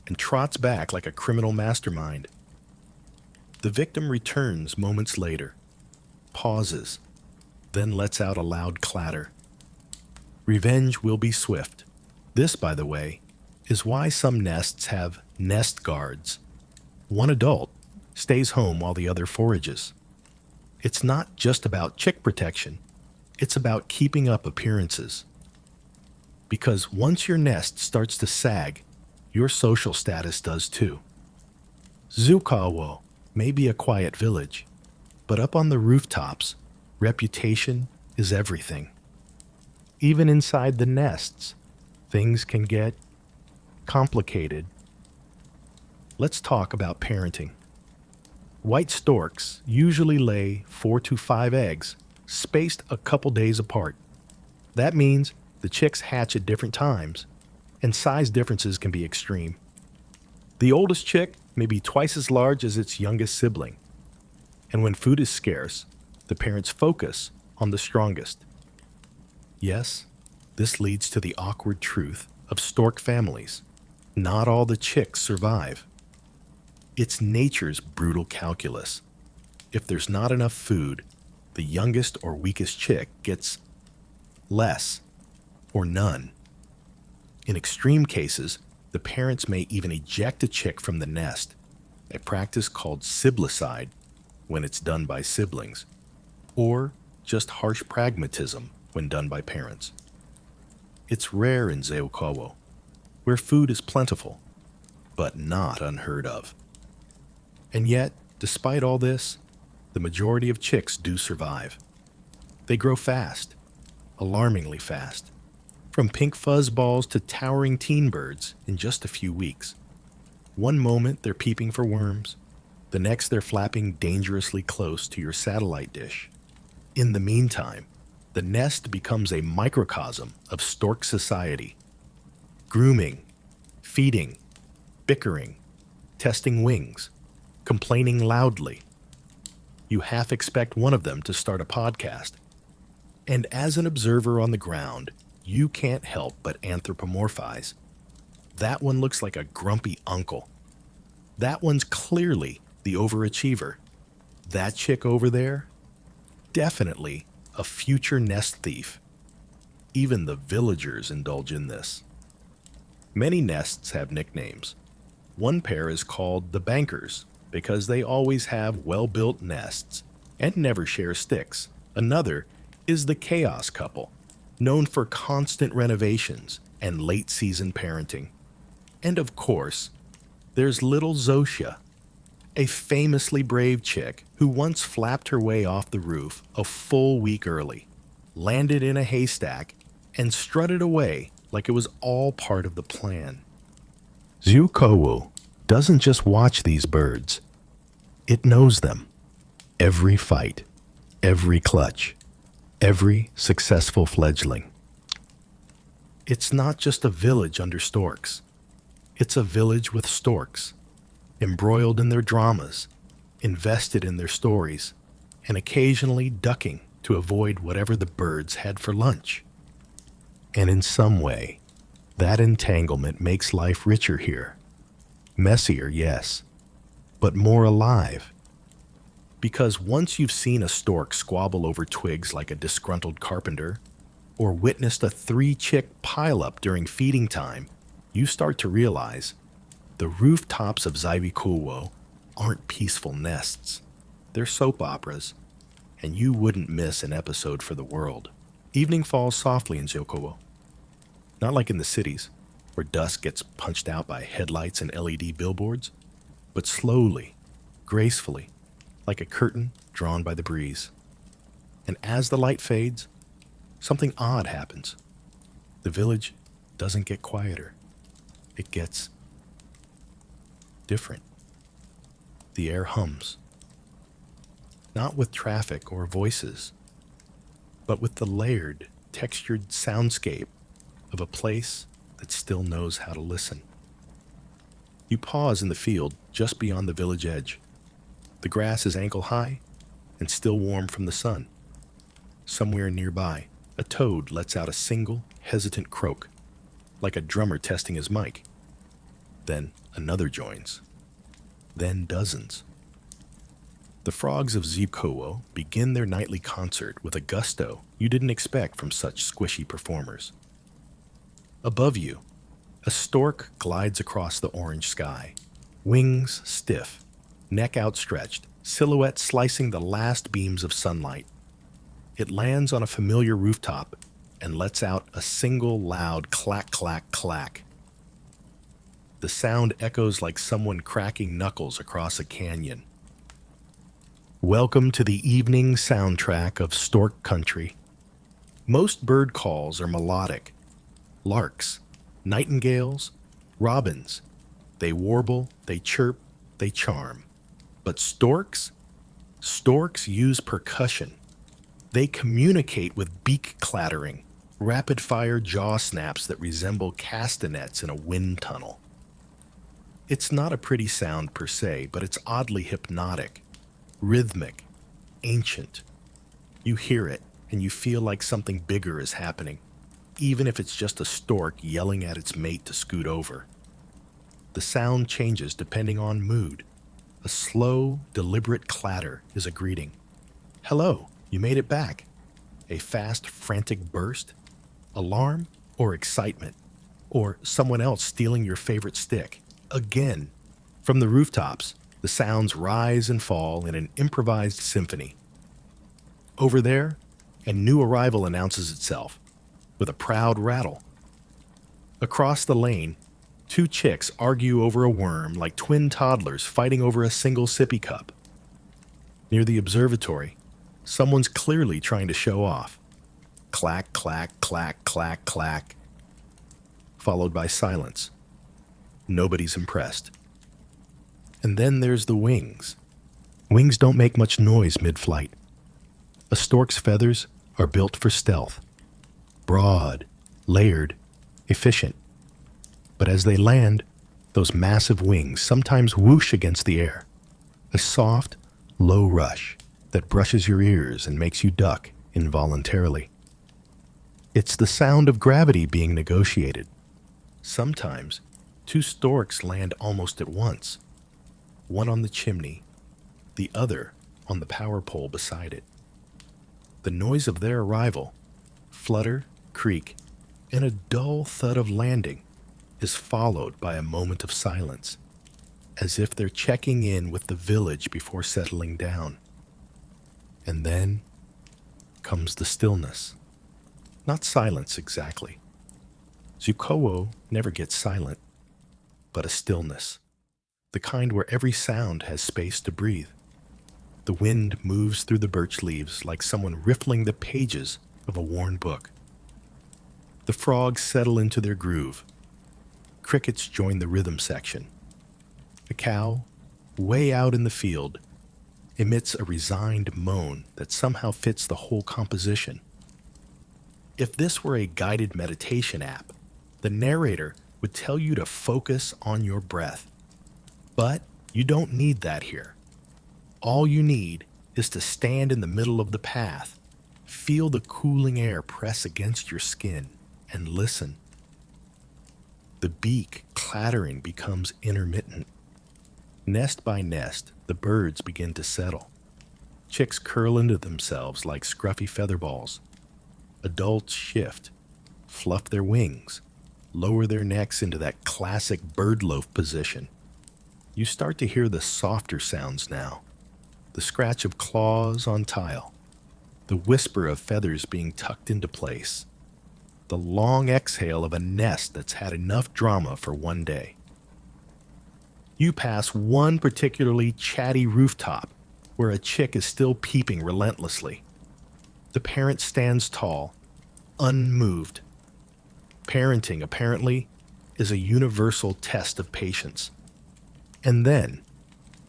and trots back like a criminal mastermind. The victim returns moments later, pauses, then lets out a loud clatter. Revenge will be swift. This, by the way, is why some nests have nest guards. One adult stays home while the other forages. It's not just about chick protection, it's about keeping up appearances. Because once your nest starts to sag, your social status does too. Zukawo may be a quiet village, but up on the rooftops, reputation is everything. Even inside the nests, things can get complicated. Let's talk about parenting. White storks usually lay 4 to 5 eggs, spaced a couple days apart. That means the chicks hatch at different times, and size differences can be extreme. The oldest chick may be twice as large as its youngest sibling, and when food is scarce, the parents focus on the strongest. Yes, this leads to the awkward truth of stork families. Not all the chicks survive. It's nature's brutal calculus. If there's not enough food, the youngest or weakest chick gets less or none. In extreme cases, the parents may even eject a chick from the nest, a practice called siblicide when it's done by siblings, or just harsh pragmatism when done by parents. It's rare in Zeokowo, where food is plentiful, but not unheard of. And yet, despite all this, the majority of chicks do survive. They grow fast, alarmingly fast, from pink fuzzballs to towering teen birds in just a few weeks. One moment they're peeping for worms, the next they're flapping dangerously close to your satellite dish. In the meantime, the nest becomes a microcosm of stork society. Grooming, feeding, bickering, testing wings, complaining loudly. You half expect one of them to start a podcast. And as an observer on the ground, you can't help but anthropomorphize. That one looks like a grumpy uncle. That one's clearly the overachiever. That chick over there? Definitely a future nest thief. Even the villagers indulge in this. Many nests have nicknames. One pair is called the Bankers because they always have well-built nests and never share sticks. Another is the Chaos Couple, known for constant renovations and late-season parenting. And of course, there's little Zosia, a famously brave chick who once flapped her way off the roof a full week early, landed in a haystack, and strutted away like it was all part of the plan. Zukowo doesn't just watch these birds, it knows them. Every fight, every clutch, every successful fledgling. It's not just a village under storks. It's a village with storks, embroiled in their dramas, invested in their stories, and occasionally ducking to avoid whatever the birds had for lunch. And in some way, that entanglement makes life richer here. Messier, yes, but more alive. Because once you've seen a stork squabble over twigs like a disgruntled carpenter, or witnessed a 3-chick pileup during feeding time, you start to realize the rooftops of Zaibikuwo aren't peaceful nests. They're soap operas, and you wouldn't miss an episode for the world. Evening falls softly in Zyokowo. Not like in the cities, where dusk gets punched out by headlights and LED billboards, but slowly, gracefully, like a curtain drawn by the breeze. And as the light fades, something odd happens. The village doesn't get quieter. It gets different. The air hums. Not with traffic or voices, but with the layered, textured soundscape of a place that still knows how to listen. You pause in the field just beyond the village edge. The grass is ankle high and still warm from the sun. Somewhere nearby, a toad lets out a single, hesitant croak, like a drummer testing his mic. Then another joins. Then dozens. The frogs of Zipkowo begin their nightly concert with a gusto you didn't expect from such squishy performers. Above you, a stork glides across the orange sky, wings stiff, neck outstretched, silhouette slicing the last beams of sunlight. It lands on a familiar rooftop and lets out a single loud clack, clack, clack. The sound echoes like someone cracking knuckles across a canyon. Welcome to the evening soundtrack of Stork Country. Most bird calls are melodic. Larks, nightingales, robins. They warble, they chirp, they charm. But storks? Storks use percussion. They communicate with beak clattering, rapid-fire jaw snaps that resemble castanets in a wind tunnel. It's not a pretty sound per se, but it's oddly hypnotic, rhythmic, ancient. You hear it, and you feel like something bigger is happening, even if it's just a stork yelling at its mate to scoot over. The sound changes depending on mood. A slow, deliberate clatter is a greeting. Hello, you made it back. A fast, frantic burst? Alarm or excitement? Or someone else stealing your favorite stick? Again, from the rooftops, the sounds rise and fall in an improvised symphony. Over there, a new arrival announces itself with a proud rattle. Across the lane, 2 chicks argue over a worm like twin toddlers fighting over a single sippy cup. Near the observatory, someone's clearly trying to show off. Clack, clack, clack, clack, clack. Followed by silence. Nobody's impressed. And then there's the wings. Wings don't make much noise mid-flight. A stork's feathers are built for stealth. Broad, layered, efficient. But as they land, those massive wings sometimes whoosh against the air. A soft, low rush that brushes your ears and makes you duck involuntarily. It's the sound of gravity being negotiated. Sometimes, 2 storks land almost at once. One on the chimney, the other on the power pole beside it. The noise of their arrival, flutter, creak, and a dull thud of landing, is followed by a moment of silence, as if they're checking in with the village before settling down. And then comes the stillness. Not silence exactly. Zukowo never gets silent, but a stillness. The kind where every sound has space to breathe. The wind moves through the birch leaves like someone riffling the pages of a worn book. The frogs settle into their groove. crickets join the rhythm section. A cow, way out in the field, emits a resigned moan that somehow fits the whole composition. If this were a guided meditation app, the narrator would tell you to focus on your breath. But you don't need that here. All you need is to stand in the middle of the path, feel the cooling air press against your skin, and listen. The beak clattering becomes intermittent. Nest by nest, the birds begin to settle. Chicks curl into themselves like scruffy feather balls. Adults shift, fluff their wings, lower their necks into that classic birdloaf position. You start to hear the softer sounds now. The scratch of claws on tile, the whisper of feathers being tucked into place, the long exhale of a nest that's had enough drama for one day. You pass one particularly chatty rooftop where a chick is still peeping relentlessly. The parent stands tall, unmoved. Parenting, apparently, is a universal test of patience. And then,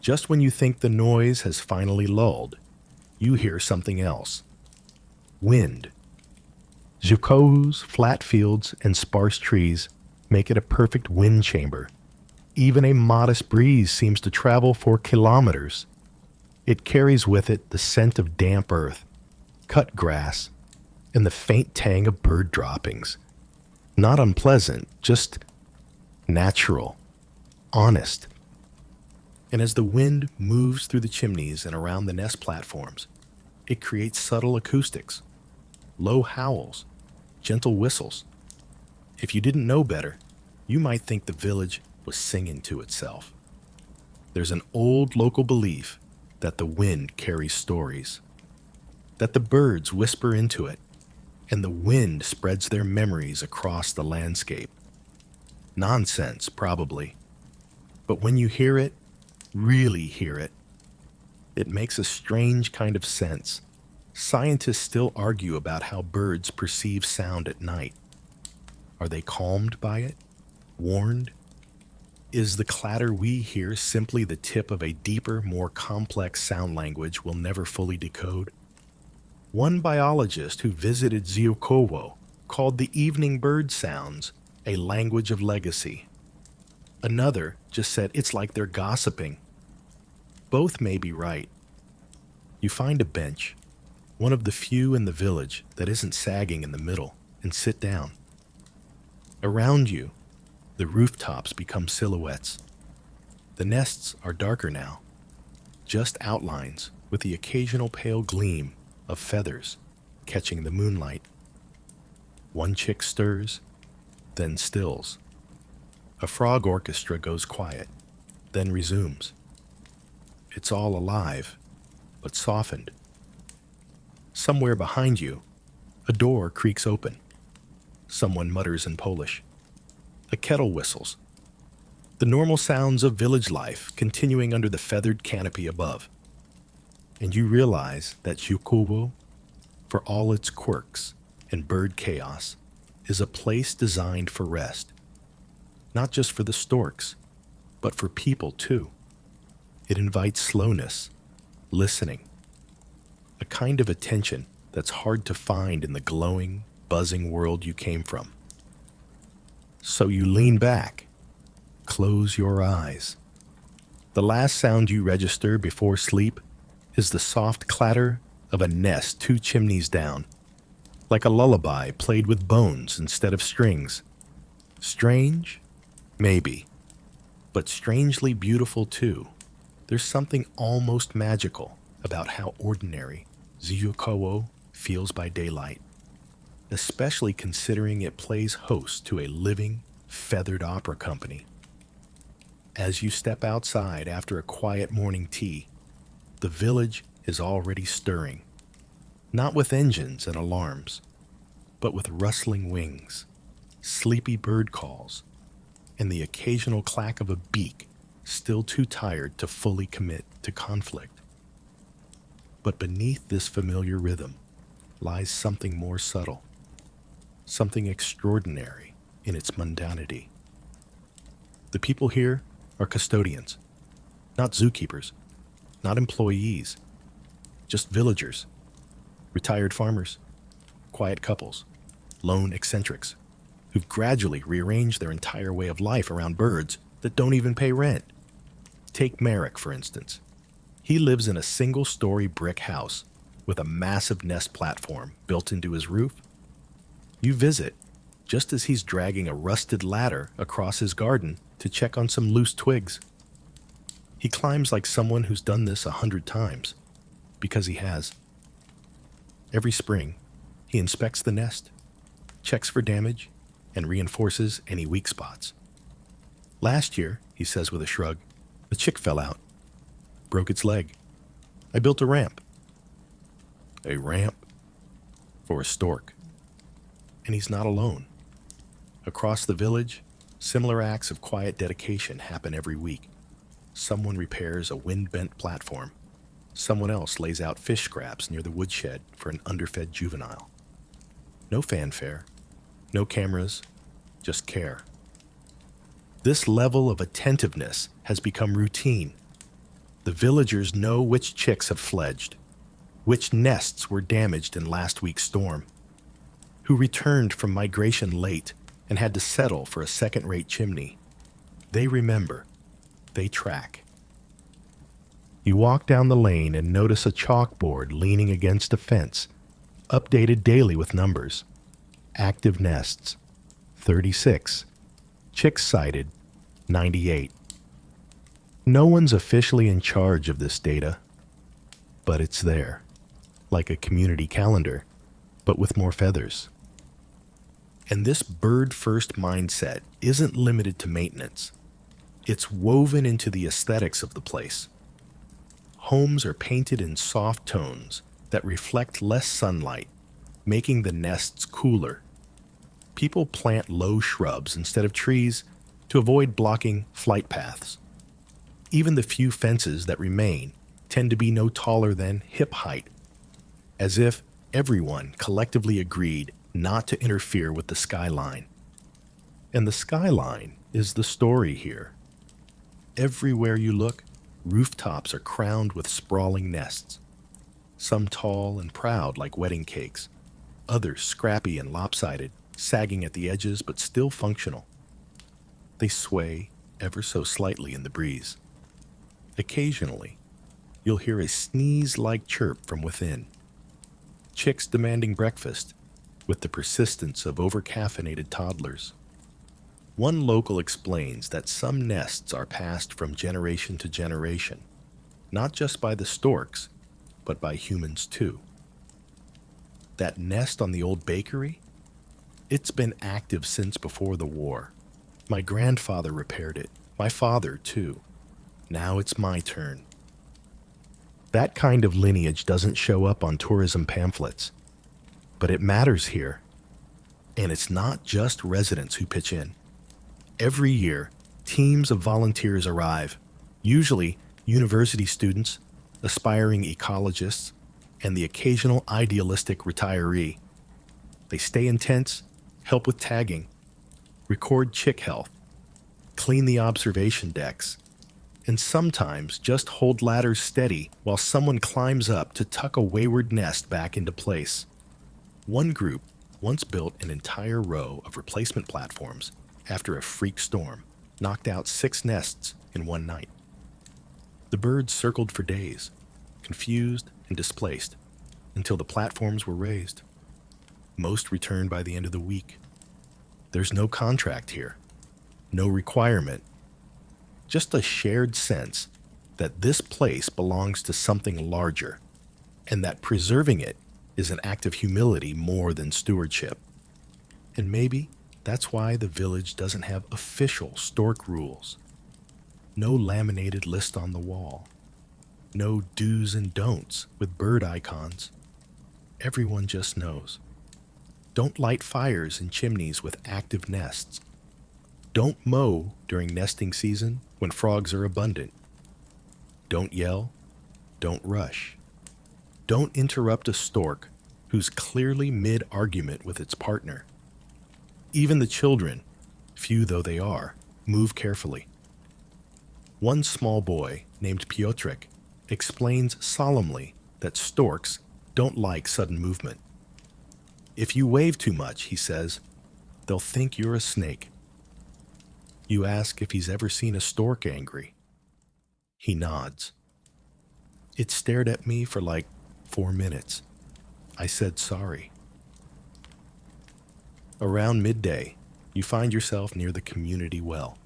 just when you think the noise has finally lulled, you hear something else. Wind. Zuccoos, flat fields, and sparse trees make it a perfect wind chamber. Even a modest breeze seems to travel for kilometers. It carries with it the scent of damp earth, cut grass, and the faint tang of bird droppings. Not unpleasant, just natural, honest. And as the wind moves through the chimneys and around the nest platforms, it creates subtle acoustics, low howls, gentle whistles. If you didn't know better, you might think the village was singing to itself. There's an old local belief that the wind carries stories, that the birds whisper into it, and the wind spreads their memories across the landscape. Nonsense, probably. But when you hear it, really hear it, it makes a strange kind of sense. Scientists still argue about how birds perceive sound at night. Are they calmed by it? Warned? Is the clatter we hear simply the tip of a deeper, more complex sound language we'll never fully decode? One biologist who visited Ziukowo called the evening bird sounds a language of legacy. Another just said it's like they're gossiping. Both may be right. You find a bench, one of the few in the village that isn't sagging in the middle, and sit down. Around you, the rooftops become silhouettes. The nests are darker now, just outlines with the occasional pale gleam of feathers catching the moonlight. One chick stirs, then stills. A frog orchestra goes quiet, then resumes. It's all alive, but softened. Somewhere behind you, a door creaks open. Someone mutters in Polish. A kettle whistles. The normal sounds of village life continuing under the feathered canopy above. And you realize that Jukubo, for all its quirks and bird chaos, is a place designed for rest. Not just for the storks, but for people too. It invites slowness, listening, a kind of attention that's hard to find in the glowing, buzzing world you came from. So you lean back, close your eyes. The last sound you register before sleep is the soft clatter of a nest 2 chimneys down, like a lullaby played with bones instead of strings. Strange? Maybe. But strangely beautiful too. There's something almost magical about how ordinary Ziyukowo feels by daylight, especially considering it plays host to a living, feathered opera company. As you step outside after a quiet morning tea, the village is already stirring, not with engines and alarms, but with rustling wings, sleepy bird calls, and the occasional clack of a beak still too tired to fully commit to conflict. But beneath this familiar rhythm lies something more subtle, something extraordinary in its mundanity. The people here are custodians, not zookeepers, not employees, just villagers, retired farmers, quiet couples, lone eccentrics, who've gradually rearranged their entire way of life around birds that don't even pay rent. Take Merrick, for instance. He lives in a single-story brick house with a massive nest platform built into his roof. You visit just as he's dragging a rusted ladder across his garden to check on some loose twigs. He climbs like someone who's done this 100 times, because he has. Every spring, he inspects the nest, checks for damage, and reinforces any weak spots. Last year, he says with a shrug, the chick fell out, broke its leg. I built a ramp. A ramp for a stork. And he's not alone. Across the village, similar acts of quiet dedication happen every week. Someone repairs a wind-bent platform. Someone else lays out fish scraps near the woodshed for an underfed juvenile. No fanfare, no cameras, just care. This level of attentiveness has become routine. The villagers know which chicks have fledged, which nests were damaged in last week's storm, who returned from migration late and had to settle for a second-rate chimney. They remember. They track. You walk down the lane and notice a chalkboard leaning against a fence, updated daily with numbers. Active nests, 36. Chicks sighted, 98. No one's officially in charge of this data, but it's there, like a community calendar, but with more feathers. And this bird-first mindset isn't limited to maintenance. It's woven into the aesthetics of the place. Homes are painted in soft tones that reflect less sunlight, making the nests cooler. People plant low shrubs instead of trees to avoid blocking flight paths. Even the few fences that remain tend to be no taller than hip height, as if everyone collectively agreed not to interfere with the skyline. And the skyline is the story here. Everywhere you look, rooftops are crowned with sprawling nests, some tall and proud like wedding cakes, others scrappy and lopsided, sagging at the edges but still functional. They sway ever so slightly in the breeze. Occasionally, you'll hear a sneeze-like chirp from within. Chicks demanding breakfast with the persistence of over-caffeinated toddlers. One local explains that some nests are passed from generation to generation, not just by the storks, but by humans too. That nest on the old bakery? It's been active since before the war. My grandfather repaired it, my father too. Now it's my turn. That kind of lineage doesn't show up on tourism pamphlets, but it matters here. And it's not just residents who pitch in. Every year, teams of volunteers arrive, usually university students, aspiring ecologists, and the occasional idealistic retiree. They stay in tents, help with tagging, record chick health, clean the observation decks, and sometimes just hold ladders steady while someone climbs up to tuck a wayward nest back into place. One group once built an entire row of replacement platforms after a freak storm knocked out 6 nests in one night. The birds circled for days, confused and displaced, until the platforms were raised. Most returned by the end of the week. There's no contract here, no requirement, just a shared sense that this place belongs to something larger, and that preserving it is an act of humility more than stewardship. And maybe that's why the village doesn't have official stork rules. No laminated list on the wall. No do's and don'ts with bird icons. Everyone just knows. Don't light fires in chimneys with active nests. Don't mow during nesting season when frogs are abundant. Don't yell. Don't rush. Don't interrupt a stork who's clearly mid-argument with its partner. Even the children, few though they are, Move carefully. One small boy, named Piotrek, explains solemnly that storks don't like sudden movement. If you wave too much, he says, they'll think you're a snake. You ask if he's ever seen a stork angry. He nods. It stared at me for like 4 minutes. I said sorry. Around midday, you find yourself near the community well.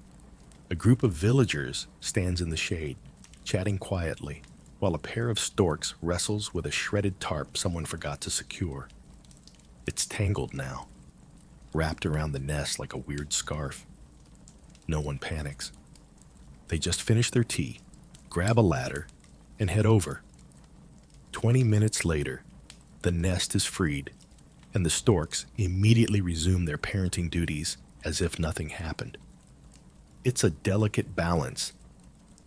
A group of villagers stands in the shade, chatting quietly, while a pair of storks wrestles with a shredded tarp someone forgot to secure. It's tangled now, wrapped around the nest like a weird scarf. No one panics. They just finish their tea, grab a ladder, and head over. 20 minutes later, the nest is freed, and the storks immediately resume their parenting duties as if nothing happened. It's a delicate balance,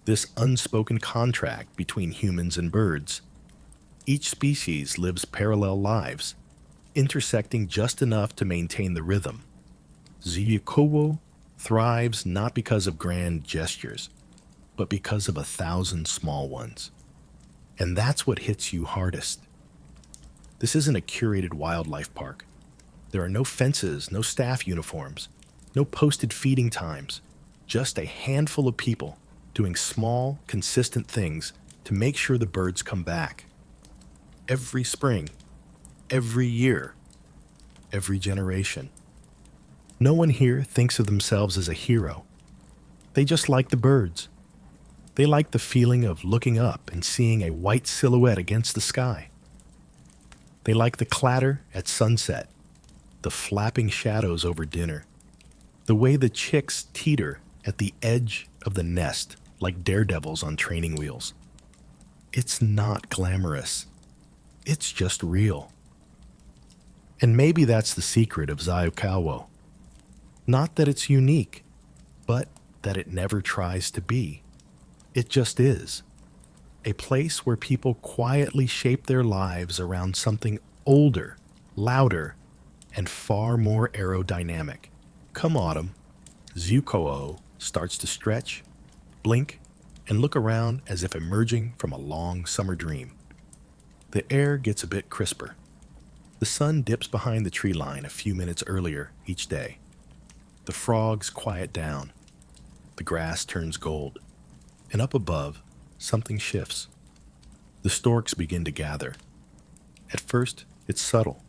this unspoken contract between humans and birds. Each species lives parallel lives, intersecting just enough to maintain the rhythm. Ziyukowo thrives not because of grand gestures, but because of 1,000 small ones. And that's what hits you hardest. This isn't a curated wildlife park. There are no fences, no staff uniforms, no posted feeding times, just a handful of people doing small, consistent things to make sure the birds come back. Every spring, every year, every generation. No one here thinks of themselves as a hero. They just like the birds. They like the feeling of looking up and seeing a white silhouette against the sky. They like the clatter at sunset, the flapping shadows over dinner, the way the chicks teeter at the edge of the nest like daredevils on training wheels. It's not glamorous. It's just real. And maybe that's the secret of Ziyukowo. Not that it's unique, but that it never tries to be. It just is. A place where people quietly shape their lives around something older, louder, and far more aerodynamic. Come autumn, Ziyukowo starts to stretch, blink, and look around as if emerging from a long summer dream. The air gets a bit crisper. The sun dips behind the tree line a few minutes earlier each day. The frogs quiet down. The grass turns gold. And up above, something shifts. The storks begin to gather. At first, it's subtle,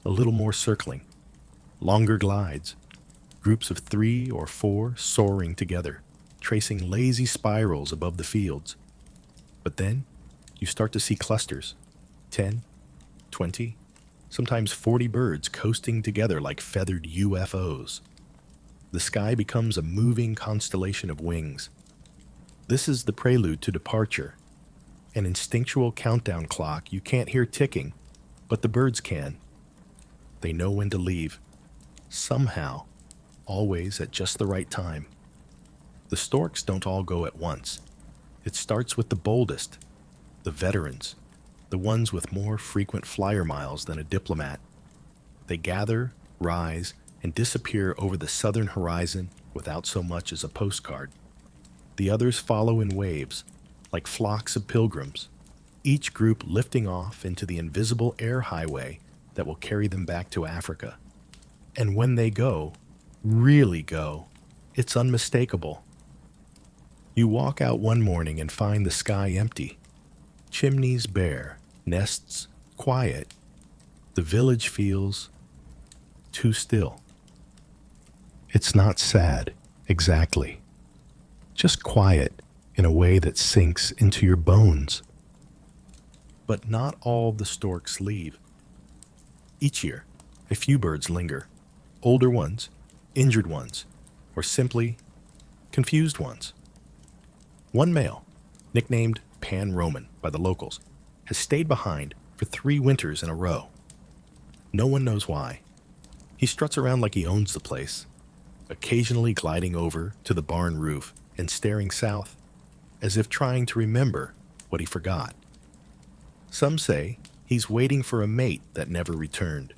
a little more circling. Longer glides, groups of 3 or 4 soaring together, tracing lazy spirals above the fields. But then, you start to see clusters, 10, 20, sometimes 40 birds coasting together like feathered UFOs. The sky becomes a moving constellation of wings. This is the prelude to departure, an instinctual countdown clock you can't hear ticking, but the birds can. They know when to leave. Somehow, always at just the right time. The storks don't all go at once. It starts with the boldest, the veterans, the ones with more frequent flyer miles than a diplomat. They gather, rise, and disappear over the southern horizon without so much as a postcard. The others follow in waves, like flocks of pilgrims, each group lifting off into the invisible air highway that will carry them back to Africa. And when they go, really go, it's unmistakable. You walk out one morning and find the sky empty, chimneys bare, nests quiet. The village feels too still. It's not sad, exactly. Just quiet in a way that sinks into your bones. But not all the storks leave. Each year, a few birds linger. Older ones, injured ones, or simply confused ones. One male, nicknamed Pan Roman by the locals, has stayed behind for 3 winters in a row. No one knows why. He struts around like he owns the place, occasionally gliding over to the barn roof and staring south, as if trying to remember what he forgot. Some say he's waiting for a mate that never returned.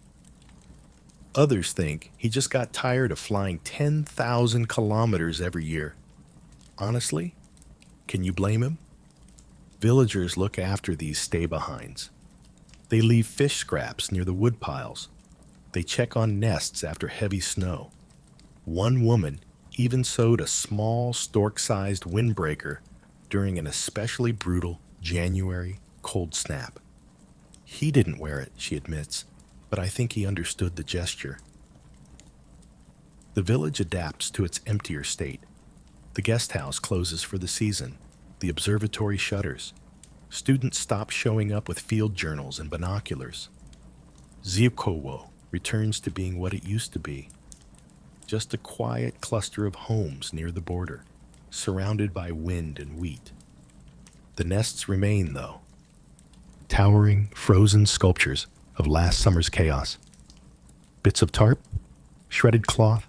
Others think he just got tired of flying 10,000 kilometers every year. Honestly, can you blame him? Villagers look after these stay-behinds. They leave fish scraps near the wood piles. They check on nests after heavy snow. One woman even sewed a small stork-sized windbreaker during an especially brutal January cold snap. He didn't wear it, she admits, but I think he understood the gesture. The village adapts to its emptier state. The guest house closes for the season. The observatory shutters. Students stop showing up with field journals and binoculars. Zivkowo returns to being what it used to be. Just a quiet cluster of homes near the border, surrounded by wind and wheat. The nests remain, though. Towering, frozen sculptures of last summer's chaos. Bits of tarp, shredded cloth,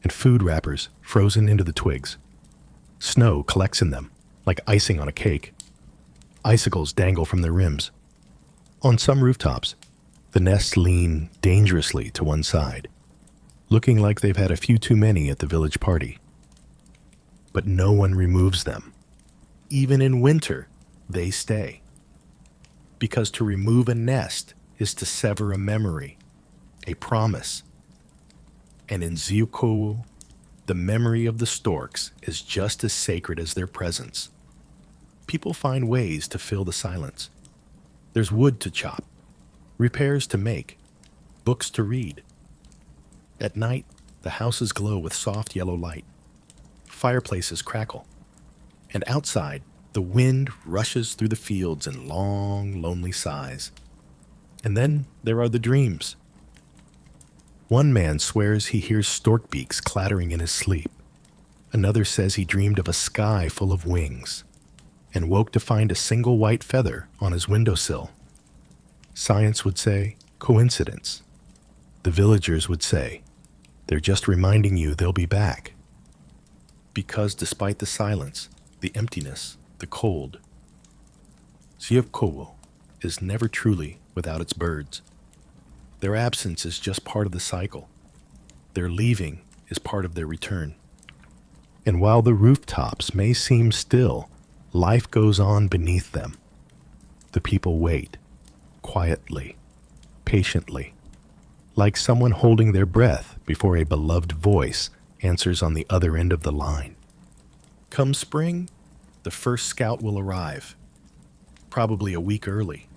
and food wrappers frozen into the twigs. Snow collects in them, like icing on a cake. Icicles dangle from their rims. On some rooftops, the nests lean dangerously to one side, looking like they've had a few too many at the village party. But no one removes them. Even in winter, they stay. Because to remove a nest is to sever a memory, a promise. And in Ziukowu, the memory of the storks is just as sacred as their presence. People find ways to fill the silence. There's wood to chop, repairs to make, books to read. At night, the houses glow with soft yellow light. Fireplaces crackle. And outside, the wind rushes through the fields in long, lonely sighs. And then there are the dreams. One man swears he hears stork beaks clattering in his sleep. Another says he dreamed of a sky full of wings and woke to find a single white feather on his windowsill. Science would say, coincidence. The villagers would say, they're just reminding you they'll be back. Because despite the silence, the emptiness, the cold, Zievkowo is never truly without its birds. Their absence is just part of the cycle. Their leaving is part of their return. And while the rooftops may seem still, life goes on beneath them. The people wait, quietly, patiently, like someone holding their breath before a beloved voice answers on the other end of the line. Come spring, the first scout will arrive, probably a week early,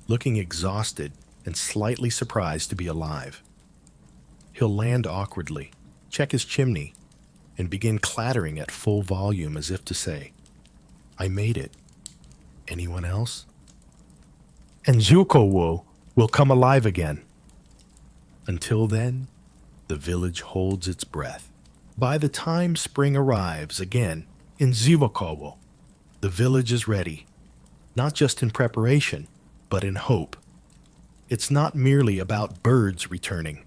looking exhausted and slightly surprised to be alive. He'll land awkwardly, check his chimney, and begin clattering at full volume as if to say, I made it. Anyone else? And Zukowo will come alive again. Until then, the village holds its breath. By the time spring arrives again in Zivokowo, the village is ready, not just in preparation, but in hope. It's not merely about birds returning.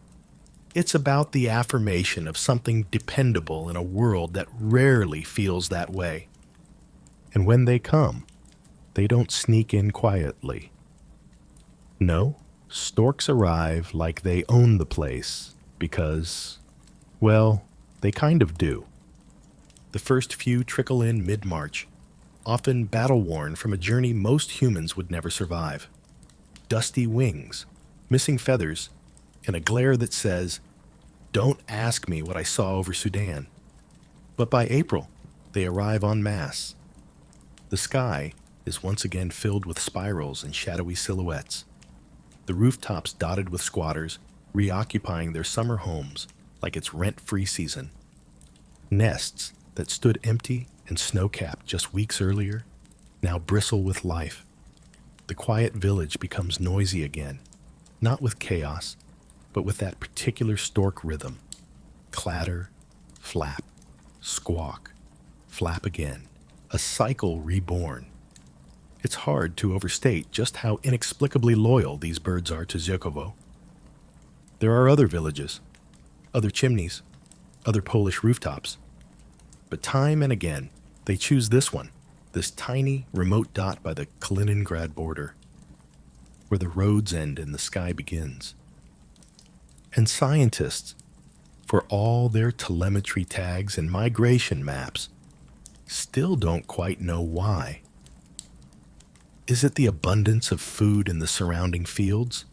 It's about the affirmation of something dependable in a world that rarely feels that way. And when they come, they don't sneak in quietly. No, storks arrive like they own the place because, well, they kind of do. The first few trickle in mid-March, often battle-worn from a journey most humans would never survive. Dusty wings, missing feathers, and a glare that says, don't ask me what I saw over Sudan. But by April, they arrive en masse. The sky is once again filled with spirals and shadowy silhouettes. The rooftops dotted with squatters, reoccupying their summer homes like it's rent-free season. Nests that stood empty and snow-capped just weeks earlier now bristle with life. The quiet village becomes noisy again, not with chaos, but with that particular stork rhythm. Clatter, flap, squawk, flap again. A cycle reborn. It's hard to overstate just how inexplicably loyal these birds are to Ziokowo. There are other villages, other chimneys, other Polish rooftops. But time and again, they choose this one, this tiny, remote dot by the Kaliningrad border, where the roads end and the sky begins. And scientists, for all their telemetry tags and migration maps, still don't quite know why. Is it the abundance of food in the surrounding fields?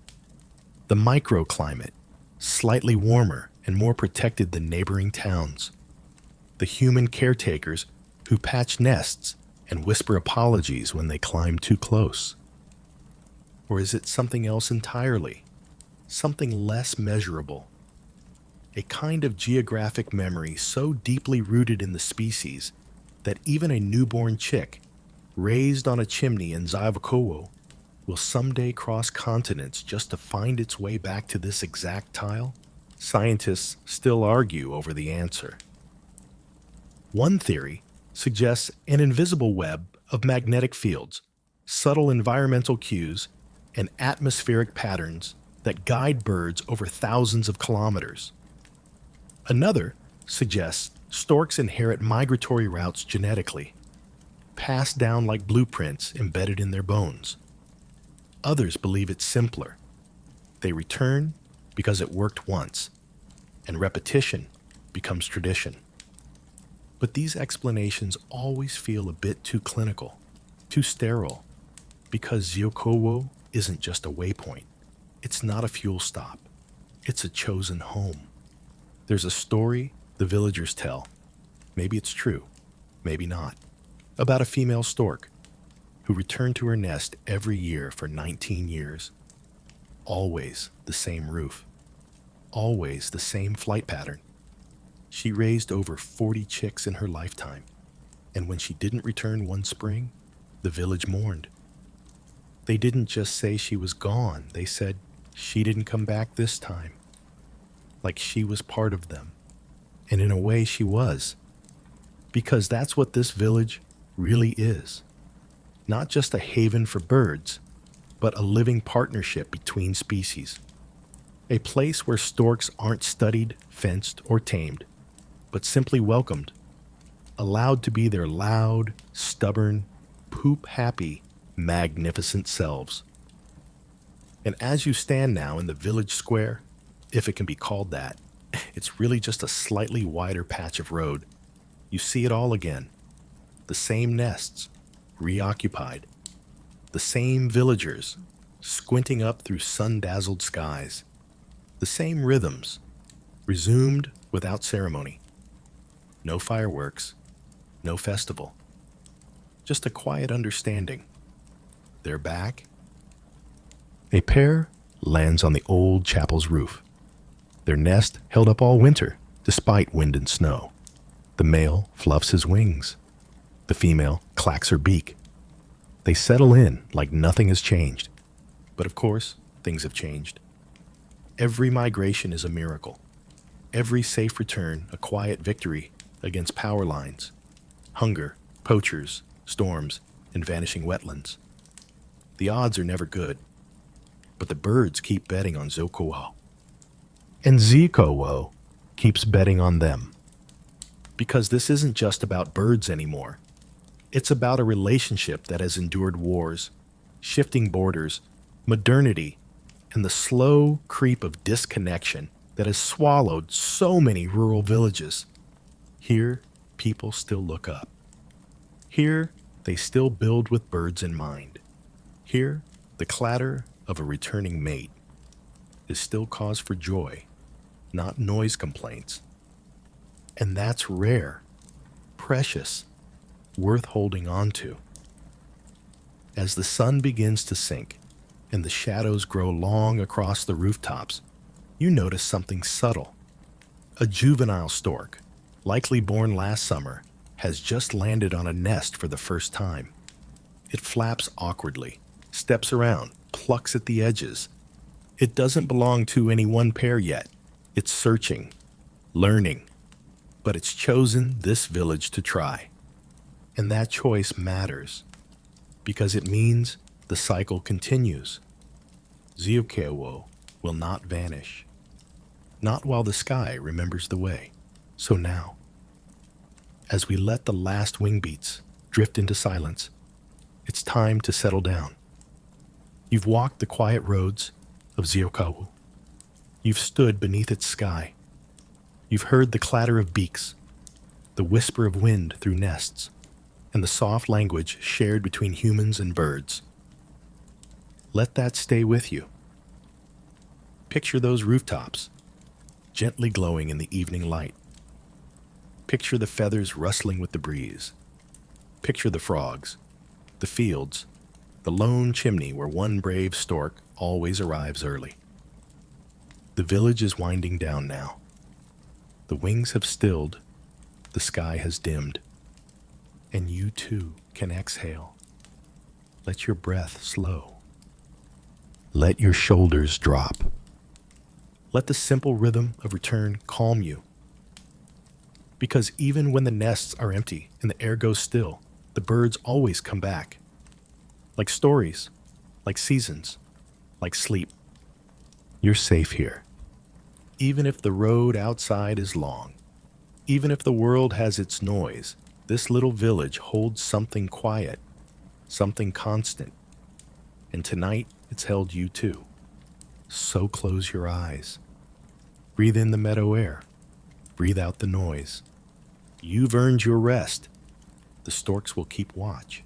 The microclimate, slightly warmer and more protected than neighboring towns? The human caretakers who patch nests and whisper apologies when they climb too close? Or is it something else entirely? Something less measurable? A kind of geographic memory so deeply rooted in the species that even a newborn chick, raised on a chimney in Zaivakowo, will someday cross continents just to find its way back to this exact tile? Scientists still argue over the answer. One theory suggests an invisible web of magnetic fields, subtle environmental cues, and atmospheric patterns that guide birds over thousands of kilometers. Another suggests storks inherit migratory routes genetically, passed down like blueprints embedded in their bones. Others believe it's simpler. They return because it worked once, and repetition becomes tradition. But these explanations always feel a bit too clinical, too sterile, because Ziokowo isn't just a waypoint. It's not a fuel stop. It's a chosen home. There's a story the villagers tell, maybe it's true, maybe not, about a female stork who returned to her nest every year for 19 years. Always the same roof, always the same flight pattern. She raised over 40 chicks in her lifetime, and when she didn't return one spring, the village mourned. They didn't just say she was gone, they said she didn't come back this time. Like she was part of them. And in a way she was. Because that's what this village really is. Not just a haven for birds, but a living partnership between species. A place where storks aren't studied, fenced, or tamed, but simply welcomed, allowed to be their loud, stubborn, poop-happy, magnificent selves. And as you stand now in the village square, if it can be called that, it's really just a slightly wider patch of road. You see it all again. The same nests, reoccupied. The same villagers, squinting up through sun-dazzled skies. The same rhythms, resumed without ceremony. No fireworks, no festival. Just a quiet understanding. They're back. A pair lands on the old chapel's roof. Their nest held up all winter, despite wind and snow. The male fluffs his wings. The female clacks her beak. They settle in like nothing has changed. But of course, things have changed. Every migration is a miracle. Every safe return a quiet victory against power lines, hunger, poachers, storms, and vanishing wetlands. The odds are never good, but the birds keep betting on Zokowo. And Zikowo keeps betting on them. Because this isn't just about birds anymore. It's about a relationship that has endured wars, shifting borders, modernity, and the slow creep of disconnection that has swallowed so many rural villages. Here, people still look up. Here, they still build with birds in mind. Here, the clatter of a returning mate is still cause for joy, not noise complaints. And that's rare, precious, worth holding on to. As the sun begins to sink and the shadows grow long across the rooftops, you notice something subtle. A juvenile stork, likely born last summer, has just landed on a nest for the first time. It flaps awkwardly, steps around, plucks at the edges. It doesn't belong to any one pair yet. It's searching, learning, but it's chosen this village to try. And that choice matters, because it means the cycle continues. Ziokewo will not vanish, not while the sky remembers the way. So now, as we let the last wing beats drift into silence, it's time to settle down. You've walked the quiet roads of Ziokawo. You've stood beneath its sky. You've heard the clatter of beaks, the whisper of wind through nests, and the soft language shared between humans and birds. Let that stay with you. Picture those rooftops, gently glowing in the evening light. Picture the feathers rustling with the breeze. Picture the frogs, the fields, the lone chimney where one brave stork always arrives early. The village is winding down now. The wings have stilled, the sky has dimmed, and you too can exhale. Let your breath slow. Let your shoulders drop. Let the simple rhythm of return calm you. Because even when the nests are empty and the air goes still, the birds always come back. Like stories, like seasons, like sleep. You're safe here. Even if the road outside is long, even if the world has its noise, this little village holds something quiet, something constant. And tonight, it's held you too. So close your eyes. Breathe in the meadow air. Breathe out the noise. You've earned your rest. The storks will keep watch.